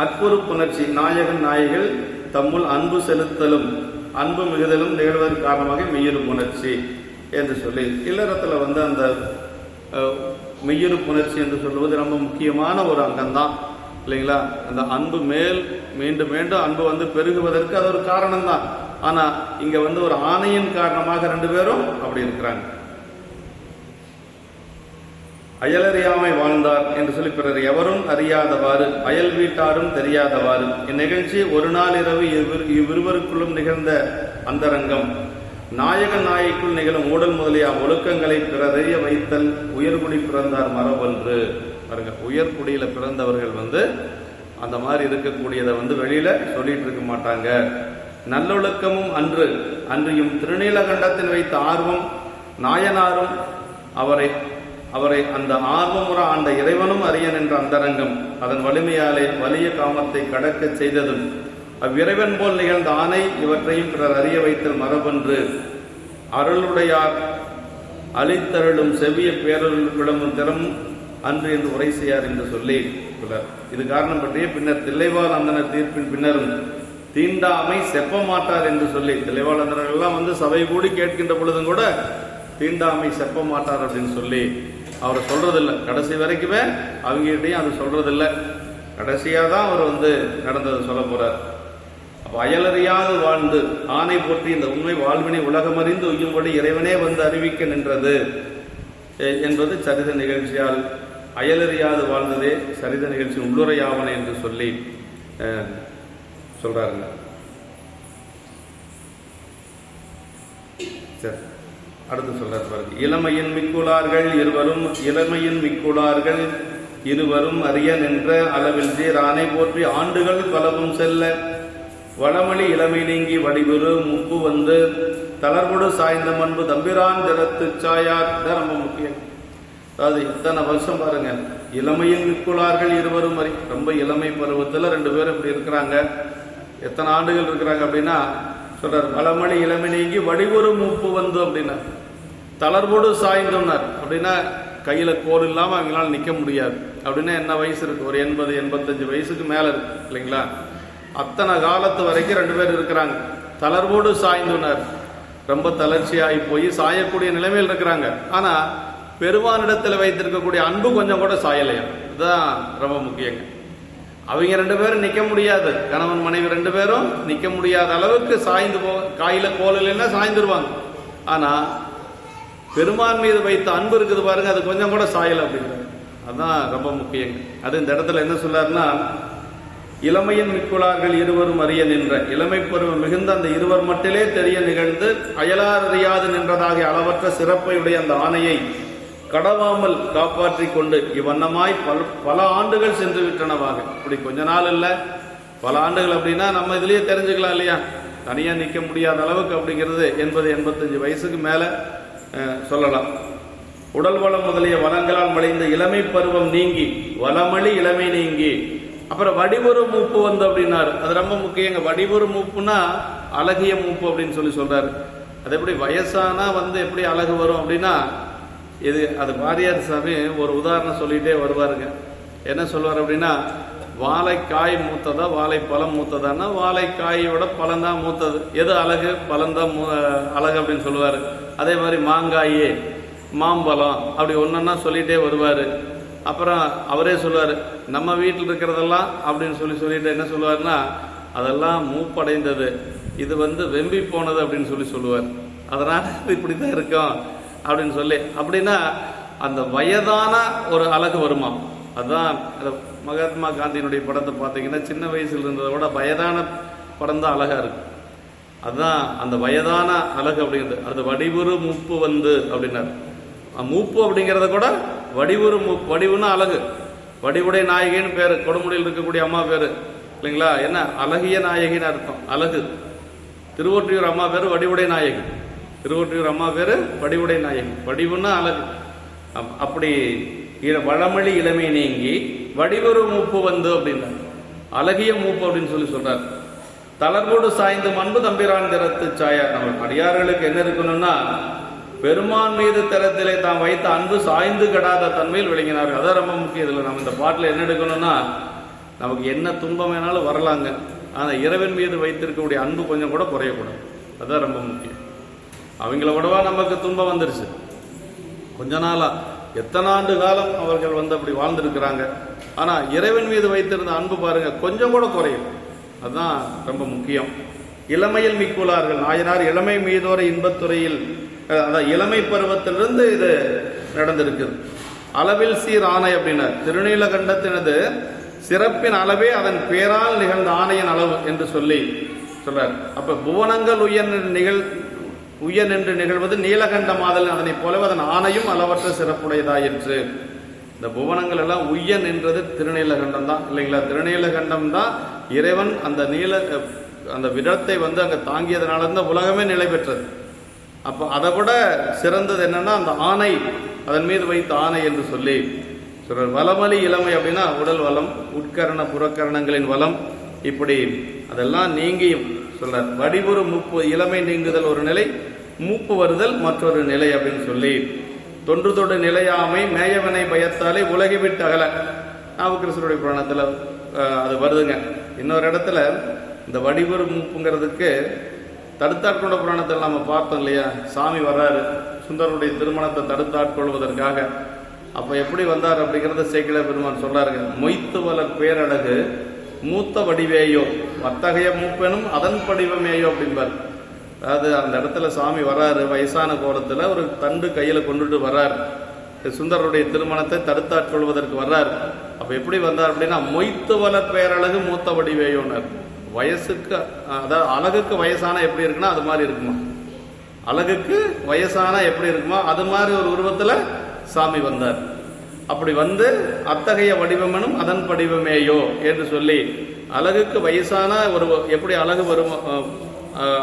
S1: அற்புறு புணர்ச்சி, நாயகன் நாயகிகள் தம்முள் அன்பு செலுத்தலும் அன்பு மிகுதலும் நிகழ்வதன் காரணமாக மெய்யுறு புணர்ச்சி என்று சொல்லி, இல்லறத்தில் அந்த மெய்யுறு புணர்ச்சி என்று சொல்லுவது ரொம்ப முக்கியமான ஒரு அங்கம்தான் இல்லைங்களா. அந்த அன்பு மீண்டும் மீண்டும் அன்பு பெருகுவதற்கு அது ஒரு காரணம் தான். ஆனா இங்க ஒரு ஆணையின் காரணமாக ரெண்டு பேரும் அப்படி இருக்கிறாங்க. அயலறியாமை வாழ்ந்தார் என்று சொல்லி பிறர் எவரும் அறியாதவாறு, அயல் வீட்டாரும் தெரியாதவாறு. இந்நிகழ்ச்சி ஒரு நாள் இரவு இவ்விருவருக்குள்ளும் நிகழ்ந்த அந்தரங்கம். நாயகன் நாயக்குள் நிகழும் ஊடல் முதலிய ஒழுக்கங்களை பிறரைய வைத்தல் உயர்குடி பிறந்தார் மரபன்று. பாருங்க, உயர்குடியில பிறந்தவர்கள் அந்த மாதிரி இருக்கக்கூடியதை வெளியில சொல்லிட்டு இருக்க மாட்டாங்க. நல்லொழுக்கமும் அன்றியும் திருநீலகண்டத்தில் வைத்த ஆர்வம் நாயனாரும் அவரை அந்த ஆர்வமுற ஆண்ட இறைவனும் அறியன் என்ற அந்தரங்கம் அதன் வலிமையாலே வலிய காமத்தை கடக்க செய்ததும் அவ்விறைவன் போல் நிகழ்ந்த ஆணை இவற்றையும் பிறர் அறிய வைத்தல் மரபன்று. அருளுடையார் அளித்தருளும் செவ்விய பேரருள் விளம்பும் திறம் அன்று என்று உரை செய்யார் என்று சொல்லி இது காரணம் பற்றிய பின்னர் தில்லைவாழ் அந்தனர் தீர்ப்பின் பின்னரும் தீண்டாமை செப்ப மாட்டார் என்று சொல்லி, தில்லைவாழ் அந்தனர் எல்லாம் சபை கூடி கேட்கின்ற பொழுதும் கூட தீண்டாமை செப்ப மாட்டார் அப்படின்னு சொல்லி அவரை சொல்றதில்லை. கடைசி வரைக்குமே அவங்ககிட்டையும் அது சொல்றதில்லை. கடைசியா தான் அவர் நடந்ததை சொல்ல போறார். அப்ப அயலறியாது வாழ்ந்து ஆணை போற்றி இந்த உண்மை வாழ்வினை உலகமறிந்து உய்யும்படி இறைவனே அறிவிக்க நின்றது என்பது சரித நிகழ்ச்சியால் அயலறியாது வாழ்ந்ததே சரித நிகழ்ச்சி உள்ளுரையாவன என்று சொல்லி சொல்றாருங்க. சரி, அடுத்து சொல்றாரு பாருங்க. இளமையின் மிக்குளார்கள் இருவரும் அறிய நின்ற அளவில் சீர் ஆணை போற்றி ஆண்டுகள் பலவும் செல்ல வளமளி இளமை நீங்கி வடிவுறு முப்பு தளர்வுடு சாய்ந்த மண்பு தம்பிரான் திறத்து சாயார். ரொம்ப முக்கியம். அதாவது இத்தனை வருஷம் பாருங்க, இளமையின் மிக்குளார்கள் இருவரும் ரொம்ப இளமை பருவத்தில் ரெண்டு பேரும் இப்படி இருக்கிறாங்க. எத்தனை ஆண்டுகள் இருக்கிறாங்க அப்படின்னா சொல்றார், வளமளி இளமை நீங்கி வடிவுறு முப்பு அப்படின்னா தளர்வோடு சாய்ந்தோம்னார். அப்படின்னா கையில கோல் இல்லாம அவங்களால நிக்க முடியாது. அப்படின்னா என்ன வயசு இருக்கு? ஒரு 80-85 வயசுக்கு மேல இருக்கு இல்லைங்களா. அத்தனை காலத்து வரைக்கும் ரெண்டு பேர் இருக்கிறாங்க. தளர்வோடு சாய்ந்தோம்னார், ரொம்ப தளர்ச்சியாகி போய் சாயக்கூடிய நிலைமையில் இருக்கிறாங்க. ஆனா பெருமானிடத்தில் வைத்திருக்கக்கூடிய அன்பு கொஞ்சம் கூட சாயலையா. இதுதான் ரொம்ப முக்கியங்க. அவங்க ரெண்டு பேரும் நிக்க முடியாது, கணவன் மனைவி ரெண்டு பேரும் நிக்க முடியாத அளவுக்கு சாய்ந்து கையில கோல் இல்லைன்னா சாய்ந்துருவாங்க. ஆனா பெருமான் மீது வைத்த அன்பு இருக்குது பாருங்க, அது கொஞ்சம் கூட சாயல் அப்படிங்கிறது. அதுதான் ரொம்ப முக்கியங்க. அது இந்த இடத்துல என்ன சொல்லாருன்னா, இளமையின் மிக்குளார்கள் இருவரும் அறிய நின்ற இளமை பருவம் மிகுந்த அந்த இருவர் மட்டிலே தெரிய நிகழ்ந்து அயலார் அறியாது நின்றதாக அளவற்ற சிறப்பையுடைய அந்த ஆணையை கடவாமல் காப்பாற்றி கொண்டு இவ்வண்ணமாய் பல ஆண்டுகள் சென்று விட்டனவாக. இப்படி கொஞ்ச நாள் இல்லை, பல ஆண்டுகள். அப்படின்னா நம்ம இதுலயே தெரிஞ்சுக்கலாம் இல்லையா, தனியா நிற்க முடியாத அளவுக்கு அப்படிங்கிறது 80-85 வயசுக்கு மேல சொல்லலாம். உடல் வளம் முதலிய வளங்களால் மலைந்த இளமை பருவம் நீங்கி வளமளி இளமை நீங்கி அப்புறம் வடிவுறு மூப்பு அப்படின்னாரு. அது ரொம்ப முக்கியங்க. வடிவுறு மூப்புனா அழகிய மூப்பு அப்படின்னு சொல்றாரு. அது எப்படி வயசானா எப்படி அழகு வரும் அப்படின்னா, அது வாரியார் சாமி ஒரு உதாரணம் சொல்லிட்டே வருவாருங்க. என்ன சொல்வார் அப்படின்னா, வாழைக்காய் மூத்ததா வாழைப்பழம் மூத்ததான்னா வாழைக்காயோட பழம் தான் மூத்தது. எது அழகு? பழம் தான் அழகு அப்படின்னு சொல்லுவாரு. அதே மாதிரி மாங்காய், மாம்பழம் அப்படி ஒன்னொன்னா சொல்லிட்டே வருவாரு. அப்புறம் அவரே சொல்லுவாரு, நம்ம வீட்டில் இருக்கிறதெல்லாம் அப்படின்னு சொல்லிட்டு என்ன சொல்லுவாருன்னா, அதெல்லாம் மூப்படைந்தது, இது வெம்பி போனது அப்படின்னு சொல்லுவார். அதனால இப்படிதான் இருக்கும் அப்படின்னு சொல்லி. அப்படின்னா அந்த வயதான ஒரு அழகு வருமா. அதுதான் மகாத்மா காந்தியினுடைய படத்தை பார்த்தீங்கன்னா சின்ன வயசுல இருந்ததை விட வயதான படம் தான் அழகா இருக்கு. அதுதான் அந்த வயதான அழகு அப்படிங்கிறது. அது வடிவுறு மூப்பு அப்படின்னாரு. மூப்பு அப்படிங்கிறத கூட வடிவுறு வடிவுன்னா அழகு. வடிவுடை நாயகின்னு பேரு, கொடுமுடியில் இருக்கக்கூடிய அம்மா பேரு இல்லைங்களா. என்ன அழகிய நாயகின்னு அர்த்தம், அழகு. திருவொற்றியூர் அம்மா பேரு வடிவுடை நாயகி. திருவொற்றியூர் அம்மா பேரு வடிவுடை நாயகி. வடிவுன்னா அழகு. அப்படி வளமளி இளமை நீங்கி வடிவுறு மூப்பு அப்படின்னா அழகிய மூப்பு அப்படின்னு சொல்றாரு. தளர்வோடு சாய்ந்தும் அன்பு தம்பிரான் திறத்து சாயார். நம்ம அடியார்களுக்கு என்ன இருக்கணும்னா, பெருமான் மீது திறத்திலே தான் வைத்த அன்பு சாய்ந்து கெடாத தன்மையில் விளங்கினார்கள். அதான் ரொம்ப முக்கியம். இதில் நம்ம இந்த பாட்டில் என்ன எடுக்கணும்னா, நமக்கு என்ன துன்பம் வேணாலும் வரலாங்க, ஆனால் இறைவன் மீது வைத்திருக்கக்கூடிய அன்பு கொஞ்சம் கூட குறையக்கூடாது. அதுதான் ரொம்ப முக்கியம். அவங்கள விடவா நமக்கு துன்பம் வந்துருச்சு. கொஞ்ச நாளா எத்தனை ஆண்டு காலம் அவர்கள் வந்து அப்படி வாழ்ந்துருக்கிறாங்க. ஆனால் இறைவன் மீது வைத்திருந்த அன்பு பாருங்க கொஞ்சம் கூட குறையும். அதுதான் ரொம்ப முக்கியம். இளமையில் மிக்குள்ளார்கள். நாயனார் இளமை மீதோர இன்பத்துறையில், அதான் இளமை பருவத்திலிருந்து இது நடந்திருக்குது. அளவில் சீர் ஆணை அப்படின்னா திருநீலகண்டத்தினது சிறப்பின் அளவே அதன் பேரால் நிகழ்ந்த ஆணையின் அளவு என்று சொல்லி சொல்றார். அப்ப புவனங்கள் உயர் என்று நிகழ்வது நீலகண்ட மாதல், அதனை போலவே அதன் ஆணையும் அளவற்ற சிறப்புடையதாயிற்று. இந்த புவனங்கள் எல்லாம் உய்யன் என்றது திருநீலகண்டம் தான் இல்லைங்களா? திருநீலகண்டம் தான் இறைவன் அந்த விடத்தை வந்து அங்கே தாங்கியதுனால இந்த உலகமே நிலை பெற்றது. அப்போ அதை விட சிறந்தது என்னன்னா அந்த ஆணை, அதன் மீது வைத்த ஆணை என்று சொல்லி சொல்றார். வளமலி இளமை அப்படின்னா உடல் வளம், உட்கரண புறக்கரணங்களின் வளம், இப்படி அதெல்லாம் நீங்கியும் சொல்றார். வடிவுறு மூப்பு, இளமை நீங்குதல் ஒரு நிலை, மூப்பு வருதல் மற்றொரு நிலை அப்படின்னு சொல்லி தொன்று தொடு நிலையாமை மேயவனை பயத்தாலே உலகை விட்டு அகல. நாவுக்கரசருடைய புராணத்தில் அது வருதுங்க. இன்னொரு இடத்துல இந்த வடிவுறு மூப்புங்கிறதுக்கு தடுத்தாட்கொண்ட புராணத்தில் நம்ம பார்த்தோம் இல்லையா? சாமி வர்றாரு சுந்தரனுடைய திருமணத்தை தடுத்தாட்கொள்வதற்காக. அப்போ எப்படி வந்தார் அப்படிங்கிறத சேக்கிழ பெருமான் சொல்றாருங்க. மொய்த்து வளர் பேரழகு மூத்த வடிவேயோ அத்தகைய மூப்பெனும் அதன் படிவமேயோ அப்படிம்பார். அதாவது அந்த இடத்துல சாமி வர்றாரு, வயசான கோலத்தில் ஒரு தண்டு கையில் கொண்டுட்டு வர்றார், சுந்தரருடைய திருமணத்தை தடுத்தாட்கொள்வதற்கு வர்றார். அப்போ எப்படி வந்தார் அப்படின்னா மொய்த்து வளர் பேரழகு மூத்த வடிவேயோன்னார். வயசுக்கு, அதாவது அழகுக்கு வயசான எப்படி இருக்குன்னா அது மாதிரி இருக்குமா, அழகுக்கு வயசான எப்படி இருக்குமா அது மாதிரி ஒரு உருவத்தில் சாமி வந்தார். அப்படி வந்து அத்தகைய வடிவமெனும் அதன் படிவமேயோ என்று சொல்லி அழகுக்கு வயசான ஒரு எப்படி அழகு வரும்,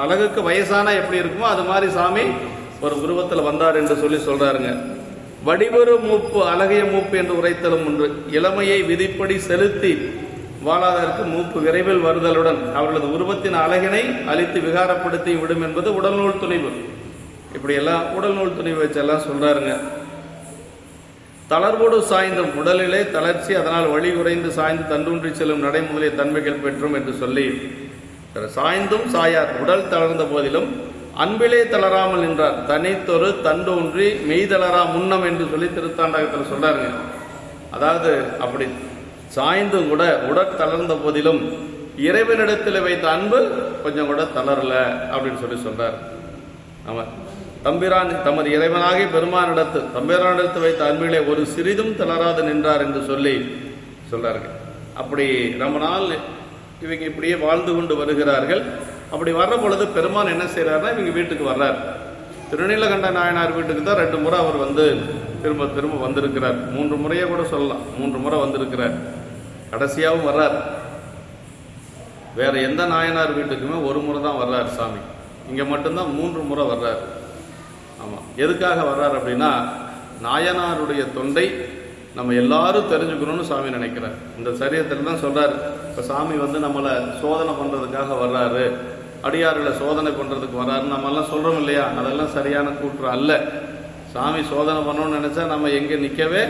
S1: அழகுக்கு வயசான எப்படி இருக்குமோ அது மாதிரி சாமி ஒரு உருவத்தில் வந்தார் என்று சொல்லி சொல்றாருங்க. வடிவரு மூப்பு அழகிய மூப்பு என்று உரைத்தலும் ஒன்று. இளமையை விதிப்படி செலுத்தி வாழாதற்கு மூப்பு விரைவில் வருதலுடன் அவர்களது உருவத்தின் அழகினை அழித்து விகாரப்படுத்தி விடும் என்பது உடல்நூல் துணிவு. இப்படி எல்லாம் உடல்நூல் துணிவு வச்செல்லாம் சொல்றாருங்க. தளர்வோடு சாய்ந்தும் உடலிலே தளர்ச்சி, அதனால் வழி குறைந்து சாய்ந்து தண்டூன்றி செல்லும் நடை முதலிய தன்மைகள் பெற்றும் என்று சொல்லி சாய்ந்தும் சாயார். உடல் தளர்ந்த போதிலும் அன்பிலே தளராமல் நின்றார். தனித்தொரு தண்டூன்றி மெய்தளரா முன்னம் என்று சொல்லி திருத்தாண்டகத்தில் சொல்றாருங்க. அதாவது அப்படி சாய்ந்தும் கூட உடல் தளர்ந்த போதிலும் இறைவனிடத்தில் வைத்த அன்பு கொஞ்சம் கூட தளரல அப்படின்னு சொல்லி சொல்றார். ஆமா, தம்பிரான் தமது இறைவனாகி பெருமானிடத்து தம்பிரானிடத்து வைத்த அன்பிலே ஒரு சிறிதும் தளராது நின்றார் என்று சொல்லி சொல்றார்கள். அப்படி ரொம்ப நாள் இவங்க இப்படியே வாழ்ந்து கொண்டு வருகிறார்கள். அப்படி வர்ற பொழுது பெருமான் என்ன செய்யறாருன்னா இவங்க வீட்டுக்கு வர்றார். திருநீலகண்ட நாயனார் வீட்டுக்கு தான் 2 முறை அவர் வந்து திரும்ப திரும்ப வந்திருக்கிறார். 3 முறையே கூட சொல்லலாம், 3 முறை வந்திருக்கிறார். கடைசியாகவும் வர்றார். வேற எந்த நாயனார் வீட்டுக்குமே 1 முறை தான் வர்றார் சாமி. இங்க மட்டும்தான் 3 முறை வர்றார். ஆமா, எதுக்காக வர்றார் அப்படின்னா நாயனாருடைய தொண்டை நம்ம எல்லாரும் தெரிஞ்சுக்கணும்னு சாமி நினைக்கிறார். இந்த சரீரத்தில் தான் சொல்றாரு. இப்ப சாமி வந்து நம்மளை சோதனை பண்றதுக்காக வர்றாரு, அடியார்களை சோதனை பண்றதுக்கு வர்றாரு நம்ம எல்லாம் சொல்றோம் இல்லையா? அதெல்லாம் சரியான கூற்று அல்ல. சாமி சோதனை பண்ணணும்னு நினைச்சா நம்ம எங்க நிக்கவே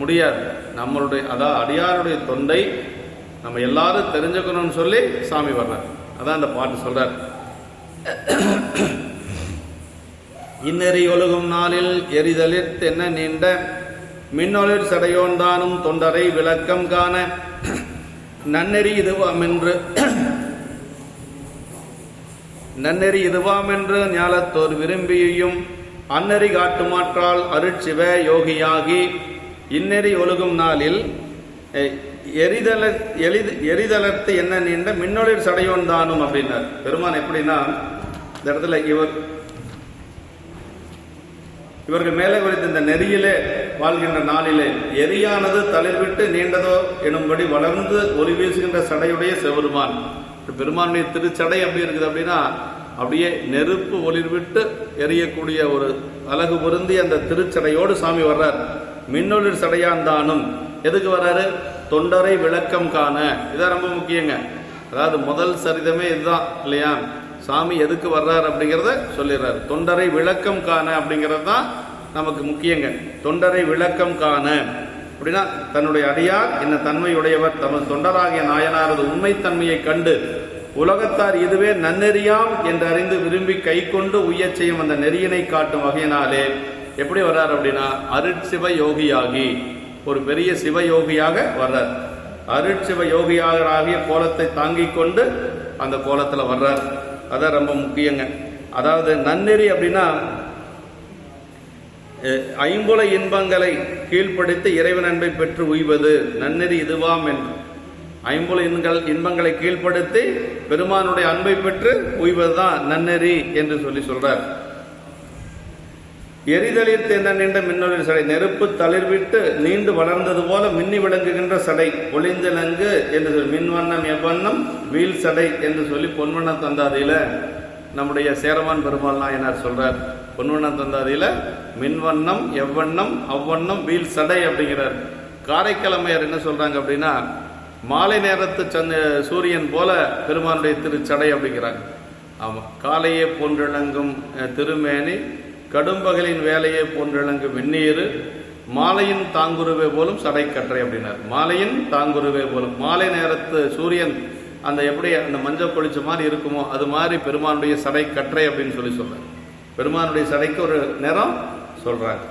S1: முடியாது. நம்மளுடைய அதாவது அடியாருடைய தொண்டை நம்ம எல்லாரும் தெரிஞ்சுக்கணும்னு சொல்லி சாமி வர்றார். அதான் அந்த பாட்டு சொல்றார். இன்னெறி ஒழுகும் நாளில் எரிதலிற் தென்ன நீண்ட மின்னொளிர் சடையோன்தானும் தொண்டரை விளக்கம் காண நன்னெறி இதுவாமென்று ஞாலத்தோர் விரும்பியும் அந்நெறி காட்டுமாற்றால் அருட்சிவ யோகியாகி இன்னெறி ஒழுகும் நாளில் எரிதலர்த்து என்ன நீண்ட மின்னொளிர் சடையோன் தானும் அப்படின்னார் பெருமான். எப்படின்னா இந்த இடத்துல இவர்கள் மேலே குறித்த இந்த நெறியிலே வாழ்கின்ற நாளிலே எரியானது தளிர்விட்டு நீண்டதோ எனும்படி வளர்ந்து ஒளி வீசுகின்ற சடையுடைய சிவபெருமான். பெருமானுடைய திருச்சடை எப்படி இருக்குது அப்படின்னா அப்படியே நெருப்பு ஒளிர்விட்டு எரியக்கூடிய ஒரு அழகு பொருந்தி அந்த திருச்சடையோடு சாமி வர்றார். மின்னொளிர் சடையான் தானும் எதுக்கு வர்றாரு? தொண்டரை விளக்கம் காண. இதான் ரொம்ப முக்கியங்க. அதாவது முதல் சரிதமே இதுதான் இல்லையா, சாமி எதுக்கு வர்றார் அப்படிங்கிறத சொல்லிடுறாரு. தொண்டரை விளக்கம் காண அப்படிங்கிறது தான் நமக்கு முக்கியங்க. தொண்டரை விளக்கம் காண அப்படின்னா தன்னுடைய அடியார் என்ன தன்மையுடையவர், தமது தொண்டராகிய நாயனாரது உண்மைத்தன்மையை கண்டு உலகத்தார் இதுவே நன்னெறியாம் என்று அறிந்து விரும்பி கை கொண்டு உய்யச் செய்யும் அந்த நெறியினை காட்டும் வகையினாலே எப்படி வர்றார் அப்படின்னா அருட்சிவ யோகியாகி, ஒரு பெரிய சிவயோகியாக வர்றார். அருட்சிவ யோகியாகிய கோலத்தை தாங்கிக் கொண்டு அந்த கோலத்தில் வர்றார். அதான் ரொம்ப முக்கியங்க. அதாவது நன்னெறி அப்படின்னா ஐம்புல இன்பங்களை கீழ்ப்படுத்தி இறைவன் அன்பை பெற்று உய்வது நன்னெறி இதுவாம் என்று. ஐம்புல இன்பங்களை கீழ்ப்படுத்தி பெருமானுடைய அன்பை பெற்று உய்வதுதான் நன்னெறி என்று சொல்றார். எரிதலில் தேர்ந்த நீண்ட மின்னொலிர் சடை, நெருப்பு தளிர்விட்டு நீண்டு வளர்ந்தது போல மின்னி விளங்குகின்ற சடை, ஒளிந்தலங்கு என்று சொல்லி மின்வண்ணம் எவ்வண்ணம் வீல் சடை என்று சொல்லி பொன்வண்ண தந்தாதியில நம்முடைய சேரமான் பெருமாள் நாயனார் சொல்றார். பொன்வண்ண தந்தாதியில மின்வண்ணம் எவ்வண்ணம் அவ்வண்ணம் வீல் சடை அப்படிங்கிறார். காரைக்கிழமையார் என்ன சொல்றாங்க அப்படின்னா மாலை நேரத்து சூரியன் போல பெருமானுடைய திருச்சடை அப்படிங்கிறாங்க. ஆமா, காலையே போன்றிளங்கும் திருமேனி, கடும்பகலின் வேலையை போன்றிளங்கு வெந்நீர், மாலையின் தாங்குருவே போலும் சடை கற்றை அப்படின்னார். மாலையின் தாங்குருவே போலும், மாலை நேரத்து சூரியன் அந்த எப்படி அந்த மஞ்சள் பொழிச்ச மாதிரி இருக்குமோ அது மாதிரி பெருமானுடைய சடை கற்றை அப்படின்னு சொல்றார். பெருமானுடைய சடைக்கு ஒரு நிறம் சொல்றாங்க.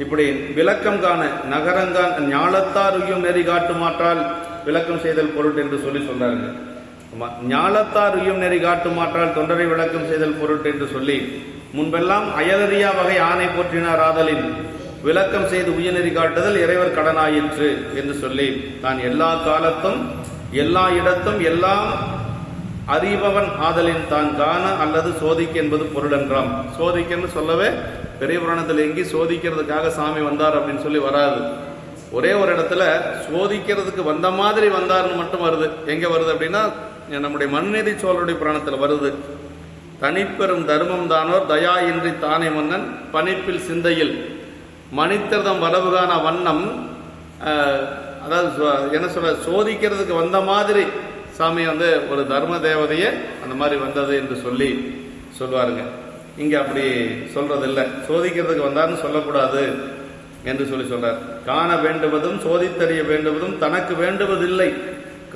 S1: இப்படி விளக்கம் காண நகரங்கான் ஞாலத்தார் உய்யும் நெறி காட்டு மாற்றால் விளக்கம் செய்தல் பொருட்டு என்று சொல்றாங்க. ஞாலத்தார் உய்யும் நெறி காட்டு மாற்றால் தொண்டரை விளக்கம் செய்தல் பொருட்டு என்று சொல்லி முன்பெல்லாம் அயலறியா வகை ஆணை போற்றினார் ஆதலின் விளக்கம் செய்து உயர்நெறி காட்டுதல் இறைவர் கடனாயிற்று என்று சொல்லி தான் எல்லா காலத்தும் எல்லா இடத்தும் எல்லாம் அறிபவன் ஆதலின் தான் காண அல்லது சோதிக்க என்பது பொருள் என்றாம். சோதிக்கன்னு சொல்லவே பெரிய புராணத்தில் எங்கி சோதிக்கிறதுக்காக சாமி வந்தார் அப்படின்னு சொல்லி வராது. ஒரே ஒரு இடத்துல சோதிக்கிறதுக்கு வந்த மாதிரி வந்தார்னு மட்டும் வருது. எங்க வருது அப்படின்னா நம்முடைய மனுநீதி சோழருடைய புராணத்தில் வருது. தனிப்பெரும் தர்மம் தானோர் தயா இன்றி தானே மன்னன் பணிப்பில் சிந்தையில் மணித்திரதம் வரவுகான வண்ணம். அதாவது என்ன சொல்ற, சோதிக்கிறதுக்கு வந்த மாதிரி சாமி ஒரு தர்ம தேவதையே அந்த மாதிரி வந்தது என்று சொல்லி சொல்வாருங்க. இங்க அப்படி சொல்றதில்லை, சோதிக்கிறதுக்கு வந்தார்னு சொல்லக்கூடாது என்று சொல்றார். காண வேண்டுவதும் சோதித்தறிய வேண்டுவதும் தனக்கு வேண்டுவதில்லை,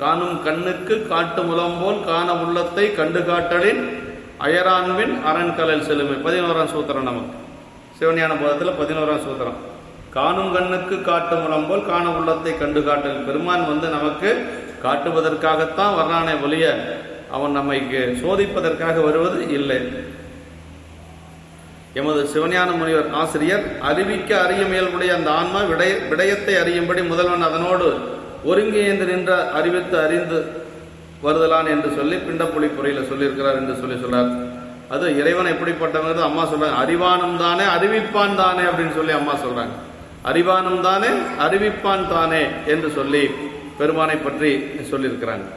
S1: காணும் கண்ணுக்கு காட்டு முலம் போல் காண உள்ளத்தை கண்டு காட்டலின் அயரான்பின் அரண்கலல் செலுமை. 11ஆம் சூத்திரம் நமக்கு சிவஞான போதத்தில் 11ஆம் சூத்திரம். காணும் கண்ணுக்கு காட்டு முலம் போல் காண உள்ளத்தை கண்டு காட்டல். பெருமான் நமக்கு காட்டுவதற்காகத்தான் வர்றானே ஒழிய அவன் நம்மைக்கு சோதிப்பதற்காக வருவது இல்லை. எமது சிவஞான முனிவர் ஆசிரியர் அறிவிக்க அறிய மேல்புடைய அந்த ஆன்மா விடயத்தை அறியும்படி முதல்வன் அதனோடு ஒருங்கிணைந்து நின்ற அறிவித்து அறிந்து வருதலான் என்று சொல்லி பிண்டப்புலி பொறையில் சொல்லியிருக்கிறார் என்று சொல்றார். அது இறைவன் எப்படிப்பட்டவங்க அம்மா சொல்றாங்க. அறிவானும் தானே அறிவிப்பான் தானே அப்படின்னு சொல்லி அம்மா சொல்றாங்க. அறிவானும் தானே அறிவிப்பான் தானே என்று சொல்லி பெருமானை பற்றி சொல்லியிருக்கிறாங்க.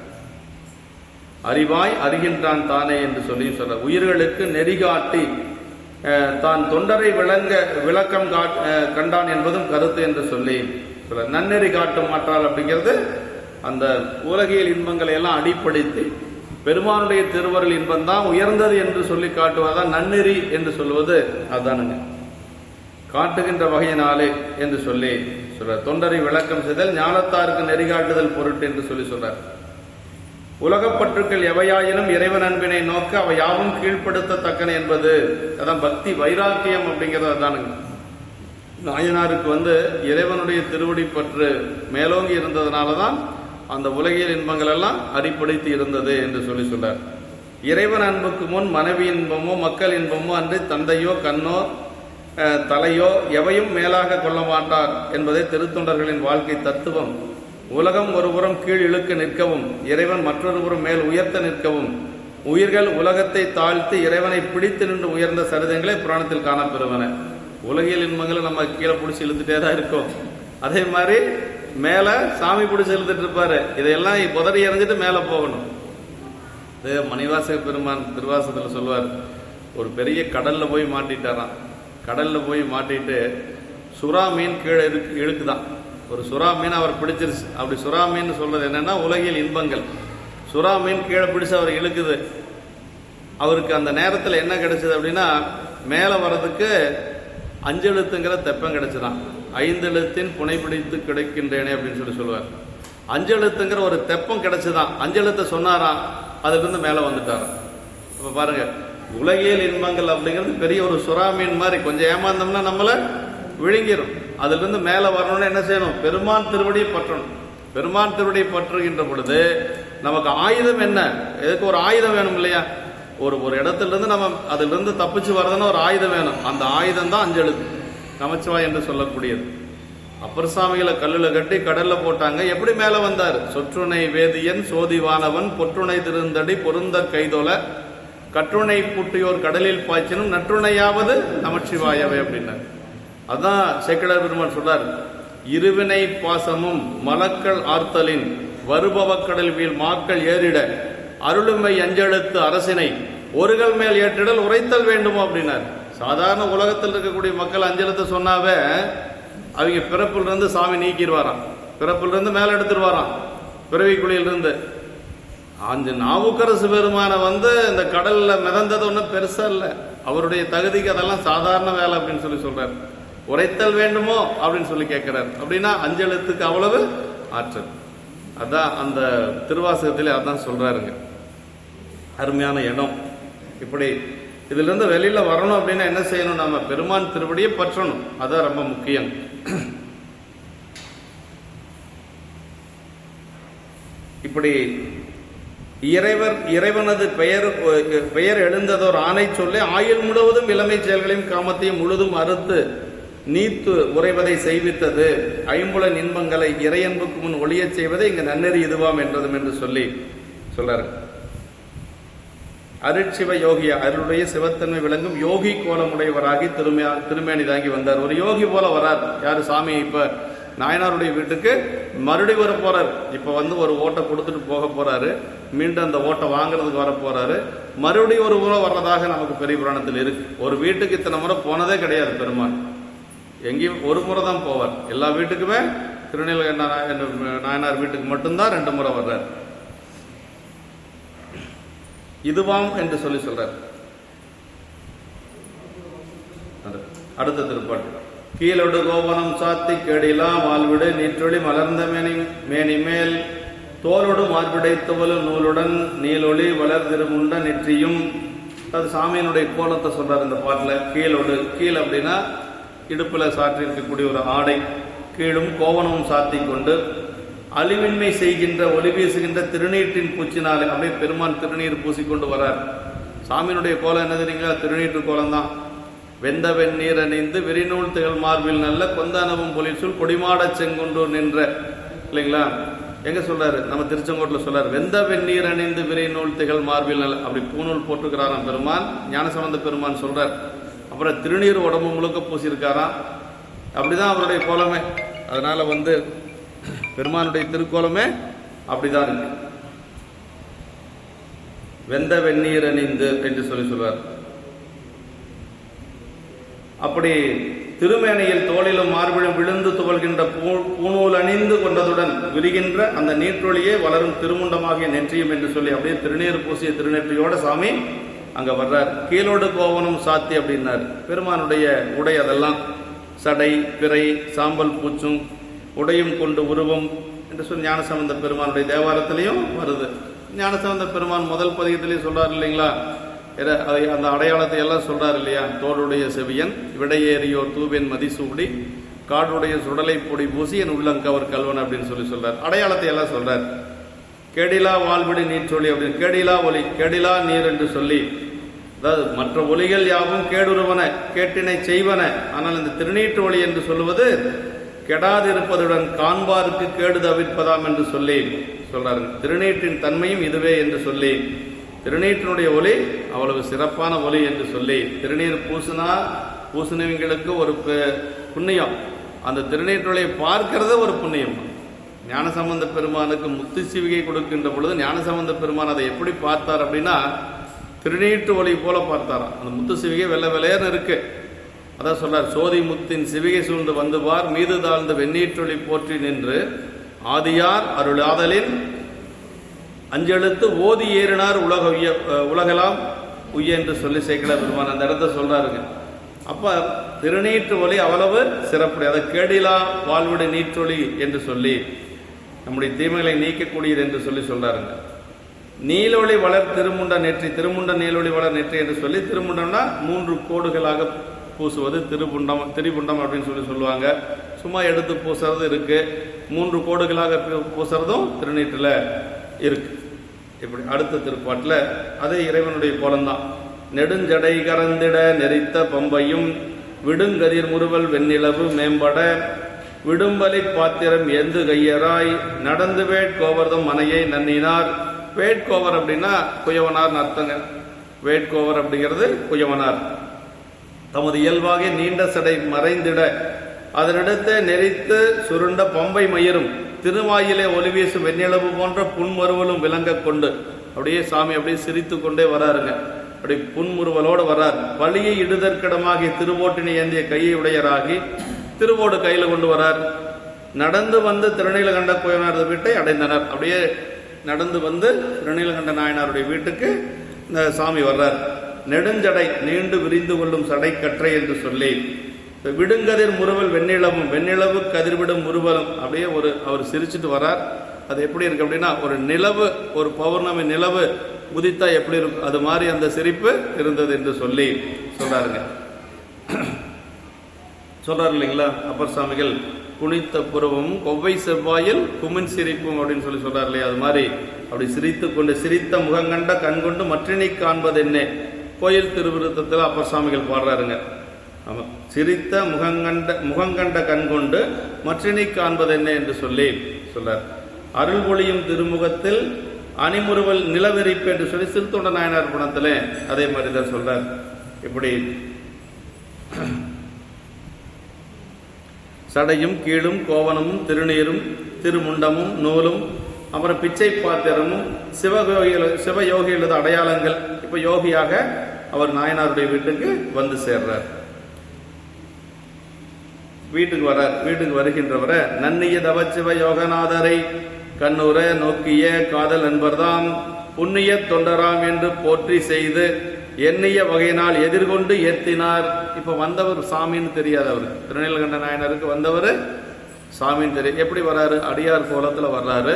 S1: அறிவாய் அறிகின்றான் தானே என்று சொல்லி சொல்றார். உயிர்களுக்கு நெறிகாட்டி தான் தொண்டரை விளக்கம் கண்டான் என்பதும் கருத்து என்று சொல்லி சொல்றார். நன்னெறி காட்டும் மாற்றால் அப்படிங்கிறது அந்த உலகியல் இன்பங்களை எல்லாம் அடிப்படைத்து பெருமானுடைய திருவருள் இன்பம் தான் உயர்ந்தது என்று சொல்லி காட்டுவதுதான் நன்னெறி என்று சொல்வது. அதுதானுங்க காட்டுகின்ற வகையினாலே என்று சொல்லி சொல்றார். தொண்டரை விளக்கம் செய்தல் ஞானத்தாருக்கு நெறிகாட்டுதல் பொருட்டு என்று சொல்லி சொல்றார். உலகப்பற்றுக்கள் எவையாயினும் இறைவன் அன்பினை நோக்க அவை யாவும் கீழ்ப்படுத்தத்தக்கன என்பது அதான் பக்தி வைராக்கியம் அப்படிங்கிறது. அதானுங்க நாயனாருக்கு இறைவனுடைய திருவடி பற்று மேலோங்கி இருந்ததுனாலதான் அந்த உலகியல் இன்பங்கள் எல்லாம் அடிப்படைத்து இருந்தது என்று சொல்லி சொல்றார். இறைவன் அன்புக்கு முன் மனைவி இன்பமோ மக்கள் இன்பமோ அன்று தந்தையோ கண்ணோ தலையோ எவையும் மேலாக கொள்ள மாட்டார் என்பதை திருத்தொண்டர்களின் வாழ்க்கை தத்துவம். உலகம் ஒருபுறம் கீழ் இழுக்க நிற்கவும் இறைவன் மற்றொரு புறம் மேல் உயர்த்த நிற்கவும் உயிர்கள் உலகத்தை தாழ்த்தி இறைவனை பிடித்து நின்று உயர்ந்த சரிதங்களை புராணத்தில் காணப்பெறுவன. உலகியல் இன்பங்களை நம்ம கீழே பிடிச்சி இழுத்துட்டே தான் இருக்கோம். அதே மாதிரி மேல சாமி பிடிச்சி இழுத்துட்டு இருப்பாரு. இதையெல்லாம் புதறி எறிஞ்சிட்டு மேல போகணும். இது மணிவாசக பெருமான் திருவாசகத்தில் சொல்வார். ஒரு பெரிய கடல்ல போய் மாட்டிட்டாராம். கடல்ல போய் மாட்டிட்டு சுறா மீன் கீழே இழுக்குதான். ஒரு சுறா மீன் அவர் பிடிச்சிருச்சு. அப்படி சுறா மீன் சொல்றது என்னன்னா உலகில் இன்பங்கள். சுறா மீன் கீழே பிடிச்சு அவர் இழுக்குது. அவருக்கு அந்த நேரத்தில் என்ன கிடைச்சது அப்படின்னா, மேலே வர்றதுக்கு 5 எழுத்துங்கிற தெப்பம் கிடைச்சுதான். 5 எழுத்தின் புனை பிடித்து கிடைக்கின்றேனே அப்படின்னு சொல்லுவார். 5 எழுத்துங்கிற ஒரு தெப்பம் கிடைச்சுதான். 5 எழுத்தை சொன்னாராம், அதுலேருந்து மேலே வந்துட்டாராம். இப்போ பாருங்க, உலகியல் இன்பங்கள் அப்படிங்கிறது பெரிய ஒரு சுறா மீன் மாதிரி. கொஞ்சம் ஏமாந்தோம்னா நம்மளை விழுங்கிடும். அதிலிருந்து மேலே வரணும்னு என்ன செய்யணும்? பெருமான் திருவடியை பற்றணும். பெருமான் திருவடியை பற்றுகின்ற பொழுது நமக்கு ஆயுதம் என்ன? எதுக்கு ஒரு ஆயுதம் வேணும் இல்லையா? ஒரு இடத்துல இருந்து நம்ம அதிலிருந்து தப்பிச்சு வரதுன்னா ஒரு ஆயுதம் வேணும். அந்த ஆயுதம் தான் 5 எழுத்து, நமச்சிவாய் என்று சொல்லக்கூடியது. அப்பர் சாமிகளை கல்லுல கட்டி கடல்ல போட்டாங்க. எப்படி மேல வந்தார்? சொற்றுணை வேதியன் சோதிவானவன் பொற்றுணை திருந்தடி பொருந்த கைதோல கற்றுணை பூட்டியோர் கடலில் பாய்ச்சினும் நற்றுணையாவது நமச்சிவாயவே அப்படின்னார். அதான் சேக்கிழார் பெருமான் சொல்றார், இருவினை பாசமும் மலக்கள் ஆர்த்தலின் வருபவக்கடல் வீழ் மாக்கள் ஏறிட அருளுமை 5 எழுத்து அரசினை ஒருகள் மேல் ஏற்றிடல் உரைத்தல் வேண்டுமோ அப்படின்னார். சாதாரண உலகத்தில் இருக்கக்கூடிய மக்கள் 5 எழுத்து சொன்னாவே அவங்க பிறப்பிலிருந்து சாமி நீக்கிடுவாராம். பிறப்பிலிருந்து மேல எடுத்துருவாராம், பிறவி குழியிலிருந்து. நாவுக்கரசு பெருமான இந்த கடல்ல மிதந்தது ஒன்றும் பெருசா இல்லை. அவருடைய தகுதிக்கு அதெல்லாம் சாதாரண வேலை அப்படின்னு சொல்றாரு. உரைத்தல் வேண்டுமோ அப்படின்னு சொல்லி கேட்கிறார். அப்படின்னா 5 எழுத்துக்கு அவ்வளவு ஆற்றல். அதான் அந்த திருவாசகத்திலே அதான் சொல்றாருங்க. அருமையான இடம். இப்படி இதுல இருந்து வெளியில வரணும் அப்படின்னா என்ன செய்யணும்? நம்ம பெருமான் திருவடியை பற்றணும். அதான் ரொம்ப முக்கியம். இப்படி இறைவனது பெயர் எழுந்ததோர் ஆணை சொல்லி ஆயுள் முழுவதும் இளமை செயல்களையும் காமத்தையும் முழுதும் அறுத்து நீத்து உறைவதை செய்வித்தது. 5 இன்பங்களை இறையன்புக்கு முன் ஒளியச் செய்வதை இங்கு நன்னெறி இதுவாம் என்றதும் என்று சொல்லி சொல்றாரு. அருட்சிவ யோகியா, அருளுடைய சிவத்தன்மை விளங்கும் யோகி கோலமுடையவராகி திருமேனி தாங்கி வந்தார். ஒரு யோகி போல வரார். யாரு? சாமி. இப்ப நாயனாருடைய வீட்டுக்கு மறுபடியும் வர போறாரு. இப்ப ஒரு ஓட்டை கொடுத்துட்டு போக போறாரு. மீண்டும் அந்த ஓட்டை வாங்குறதுக்கு வர போறாரு. மறுபடியும் ஒரு முறை வர்றதாக நமக்கு பெரிய புராணத்தில் இருக்கு. ஒரு வீட்டுக்கு இத்தனை முறை போனதே கிடையாது பெருமாள். எங்கேயும் ஒரு முறை தான் போவார். எல்லா வீட்டுக்குமே திருநீல நாயனார் வீட்டுக்கு மட்டும்தான் 2 முறை வர்றார். இதுவாம் என்று சொல்றார். அடுத்த திருப்பாட்டு. கீழொடு கோவனம் சாத்தி கேடிலா வாழ்விடு நீற்றொளி மலர்ந்த மேனி மேல் தோலோடு மார்பிடை துவலும் நூலுடன் நீலொளி வளர் திருமுண்ட நெற்றியும். அது சாமியினுடைய கோலத்தை சொல்றாரு இந்த பாட்டுல. கீழொடு, கீழ் அப்படின்னா இடுப்புல சாற்றி இருக்கக்கூடிய ஒரு ஆடை. கீழும் கோவனமும் சாத்தி கொண்டு அழிவின்மை செய்கின்ற ஒளி வீசுகின்ற திருநீற்றின் பூச்சினாலே அப்படியே பெருமான் திருநீர் பூசிக்கொண்டு வரார். சாமியினுடைய கோலம் என்ன தெரியுங்களா? திருநீற்று கோலம் தான். வெந்த வெந்நீர் அணிந்து விரிநூல் திகழ் மார்பில் நல்ல கொந்தானவும் பொலிசூல் கொடிமாட செங்குன்றூர் நின்ற, இல்லைங்களா? எங்க சொல்றாரு? நம்ம திருச்செங்கோட்டில் சொல்றாரு, வெந்த வெந்நீர் அணிந்து விரிநூல் திகழ் மார்பில் நல்ல. அப்படி பூநூல் போட்டுக்கிறாராம் பெருமான். ஞானசம்பந்த பெருமான் சொல்றார். அப்புறம் திருநீர் உடம்பு முழுக்க பூசியிருக்காராம். அப்படிதான் அவருடைய கோலமே. அதனால பெருமானுடைய திருக்கோலமே அப்படிதான் இருக்கு. வெந்த வெந்நீர் அணிந்து என்று சொல்வார். அப்படி திருமேனையில் தோளிலும் மார்பிலும் விழுந்து துவல்கின்ற பூநூல் அணிந்து கொண்டதுடன் விரிகின்ற அந்த நீற்றொழியே வளரும் திருமுண்டமாகிய நெற்றியும் என்று சொல்லி அப்படியே திருநீர் பூசிய திருநெற்றியோட சாமி அங்க வர்றார். கீழோடு கோவனும் சாத்தி அப்படின்னார். பெருமானுடைய உடை அதெல்லாம் சடை, பிறை, சாம்பல் பூச்சும் உடையும் கொண்டு உருவம் என்று சொல்லி ஞானசம்பந்த பெருமானுடைய தேவாரத்திலையும் வருது. ஞானசம்பந்த பெருமான் முதல் பதிகத்திலையும் சொல்றாரு இல்லைங்களா? அந்த அடையாளத்தை எல்லாம் சொல்றாரு இல்லையா? தோளுடைய செவியன் விடையேறியோர் தூவென் மதிசூடி காடுடைய சுடலை பொடி பூசி என் உள்ளங்கவர் கல்வன் அப்படின்னு சொல்றார். அடையாளத்தை எல்லாம் சொல்றார். கேடிலா வாழ்விடு நீர் சொல்லி அப்படின்னு கேடிலா ஒலி, கேடிலா நீர் என்று சொல்லி, அதாவது மற்ற ஒலிகள் யாவும் கேடுருவன கேட்டினை செய்வன. ஆனால் இந்த திருநீற்று ஒளி என்று சொல்லுவது கெடாதிருப்பதுடன் காண்பாருக்கு கேடு தவிர்ப்பதாம் என்று சொல்லி சொல்றாரு. திருநீற்றின் தன்மையும் இதுவே என்று சொல்லி, திருநீற்றினுடைய ஒலி அவ்வளவு சிறப்பான ஒலி என்று சொல்லி, திருநீர் பூசினவங்களுக்கு ஒரு புண்ணியம், அந்த திருநீற்றொழியை பார்க்கிறத ஒரு புண்ணியம். ஞானசம்பந்த பெருமானுக்கு முத்து சிவிகை கொடுக்கின்ற பொழுது ஞானசம்பந்த பெருமான் அதை எப்படி பார்த்தார் அப்படின்னா, திருநீற்று ஒளி போல பார்த்தாராம். அந்த முத்து சிவிகை வெள்ளை வெள்ளையர்னு இருக்கு. அதான் சொல்றார், சோதி முத்தின் சிவிகை சூழ்ந்து வந்து பார் மீது தாழ்ந்து வெந்நீற்றொளி போற்றி நின்று ஆதியார் அருள் ஆதலின் அஞ்செழுத்து ஓதி ஏறினார் உலகெல்லாம் உய்ய என்று சொல்லி சேக்கிழார் பெருமான் அந்த இடத்த சொல்றாருங்க. அப்ப திருநீற்று ஒளி அவ்வளவு சிறப்புடைய, அதை கேடிலா வாழ்வுடை நீற்றொளி என்று சொல்லி நம்முடைய தீமைகளை நீக்கக்கூடியது என்று சொல்லி சொல்றாருங்க. நீலொளி வளர் திருமுண்ட நெற்றி, திருமுண்ட நீலொளி வளர் நெற்றி என்று சொல்லி, திருமுண்டம்னா 3 கோடுகளாக பூசுவது திரிபுண்டம் அப்படின்னு சொல்லி சொல்லுவாங்க. சும்மா எடுத்து பூசுறது இருக்கு, 3 கோடுகளாக பூசுறதும் திருநீற்றில் இருக்கு. இப்படி அடுத்த திருப்பாட்டில் அதே இறைவனுடைய கோலம்தான். நெடுஞ்சடை கரந்திட நெறித்த பம்பையும் விடுங்கதிர் முறுவல் வெண்ணிலவு மேம்பட விடும்பலி பாத்திரம் எந்து கையராய் நடந்து வேட்கோவர்தம் மனையை நன்னினார். வேட்கோவர் அப்படின்னா குயவனார் அர்த்தங்க. வேட்கோவர் அப்படிங்கிறது குயவனார். தமது இயல்பாக நீண்ட சடை மறைந்திட அதனிடத்தை நெறித்து சுருண்ட பம்பை மயிரும் திருவாயிலே ஒளிவீசும் வெண்ணிலவு போன்ற புன்மருவலும் விளங்க கொண்டு அப்படியே சாமி அப்படியே சிரித்து கொண்டே வராருங்க. அப்படி புன்முறுவலோடு வரார். வழியை இடுதற்கிடமாகி திருவோட்டினை ஏந்திய கையை உடையராகி திருவோடு கையில் கொண்டு வரார். நடந்து வந்து திருநீலகண்ட குயவனார் வீட்டை அடைந்தனர். அப்படியே நடந்து வந்து திருநீலகண்ட நாயனாருடைய வீட்டுக்கு இந்த சாமி வர்றார். நெடுஞ்சடை நீண்டு விரிந்து கொள்ளும் சடை கற்றை என்று சொல்லி விடுங்கதிர் முறுவல் வெண்ணிலவும் வெண்ணிலவு கதிர்விடும் முறுவலும் அப்படியே அவர் சிரிச்சுட்டு வரார். அது எப்படி இருக்கு அப்படின்னா, ஒரு நிலவு, ஒரு பௌர்ணமி நிலவு உதித்தா எப்படி இருக்கும் அது மாதிரி அந்த சிரிப்பு இருந்தது என்று சொல்லி சொல்றாருங்க. சொல்றாரு இல்லைங்களா அப்பர் சாமிகள், குனித்த புருவம் கொவ்வை செவ்வாயில் குமின் சிரிப்பும் அப்படின்னு சொல்லி சொல்றாரு இல்லையா. அது மாதிரி அப்படி சிரித்து கொண்டு சிரித்த முகங்கண்ட கண்கொண்டு மற்றினை காண்பது என்ன கோயில் திருவிருத்தத்தில் அப்பர் சாமிகள் பாடுறாருங்க. ஆமா, சிரித்த முகங்கண்ட கண்கொண்டு மற்றினை காண்பது என்ன என்று சொல்லி சொல்றார். அருள் ஒளியும் திருமுகத்தில் அணிமுறுவல் நிலவெறிப்பு என்று சொல்லி சிறுத்தொண்ட நாயனார் பணத்தில் அதே மாதிரி தான் சொல்றார். இப்படி சடையும் கீழும் கோவனமும் திருநீரும் திருமுண்டமும் நூலும் அப்புறம் பிச்சை பாத்திரமும் சிவயோகிகளது அடையாளங்கள். இப்ப யோகியாக அவர் நாயனாருடைய வீட்டுக்கு வந்து சேர்றார். வீட்டுக்கு வரார். வீட்டுக்கு வருகின்றவரை நன்னிய தவச்சிவ யோகநாதரை கண்ணுற நோக்கிய காதல் என்பர்தாம் புண்ணிய தொண்டராம் என்று போற்றி செய்து எண்ணிய வகையினால் எதிர்கொண்டு ஏத்தினார். இப்ப வந்தவர் சாமின்னு தெரியாது அவருக்கு. திருநீலகண்ட நாயனருக்கு வந்தவர் சாமின்னு தெரியும். எப்படி வர்றாரு? அடியார் கோலத்துல வர்றாரு.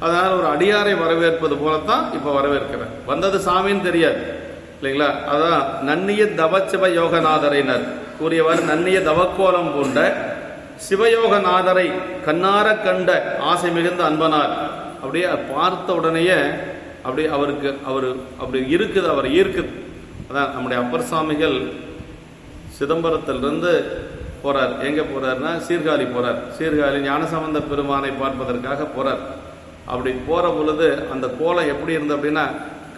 S1: அதனால ஒரு அடியாரை வரவேற்பது போலத்தான் இப்ப வரவேற்கிறார். வந்தது சாமின்னு தெரியாது இல்லைங்களா. அதான் நன்னிய தவச்சிவ யோகநாதரைனர் கூறியவர். நன்னிய தவக்கோலம் கொண்ட சிவயோகநாதரை கண்ணார கண்ட ஆசை மிகுந்த அன்பனார். அப்படியே பார்த்த உடனேயே அப்படி அவருக்கு அப்படி இருக்குது, அவர் ஈர்க்குது. அதான் நம்முடைய அப்பர் சாமிகள் சிதம்பரத்திலிருந்து போறார். எங்க போறாருன்னா சீர்காழி போறார். சீர்காழி ஞானசம்பந்த பெருமானை பார்ப்பதற்காக போறார். அப்படி போற பொழுது அந்த கோலம் எப்படி இருந்தது அப்படின்னா,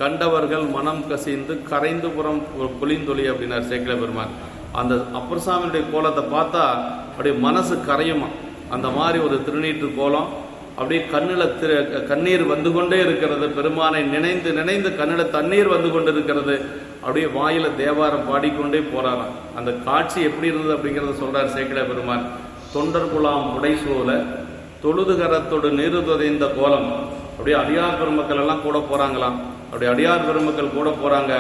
S1: கண்டவர்கள் மனம் கசிந்து கரைந்து புறம் பொலிந்தொலி அப்படின்னார் சேக்கிழ பெருமான். அந்த அப்பர் சாமியுடைய கோலத்தை பார்த்தா அப்படியே மனசு கரையுமா. அந்த மாதிரி ஒரு திருநீற்று கோலம். அப்படியே கண்ணீர் வந்து கொண்டே இருக்கிறது. பெருமானை நினைந்து நினைந்து கண்ணில் தண்ணீர் வந்து கொண்டு இருக்கிறது. அப்படியே வாயில தேவாரம் பாடிக்கொண்டே போறாராம். அந்த காட்சி எப்படி இருந்தது அப்படிங்கிறத சொல்றார் சேக்கிழ பெருமான். தொண்டர் குலாம் உடைசூல தொழுதுகரத்தோடு நீரு துதைந்த கோலம். அப்படியே அடியார் பெருமக்கள் எல்லாம் கூட போறாங்களாம். அப்படி அடியார் பெருமக்கள் கூட போறாங்க.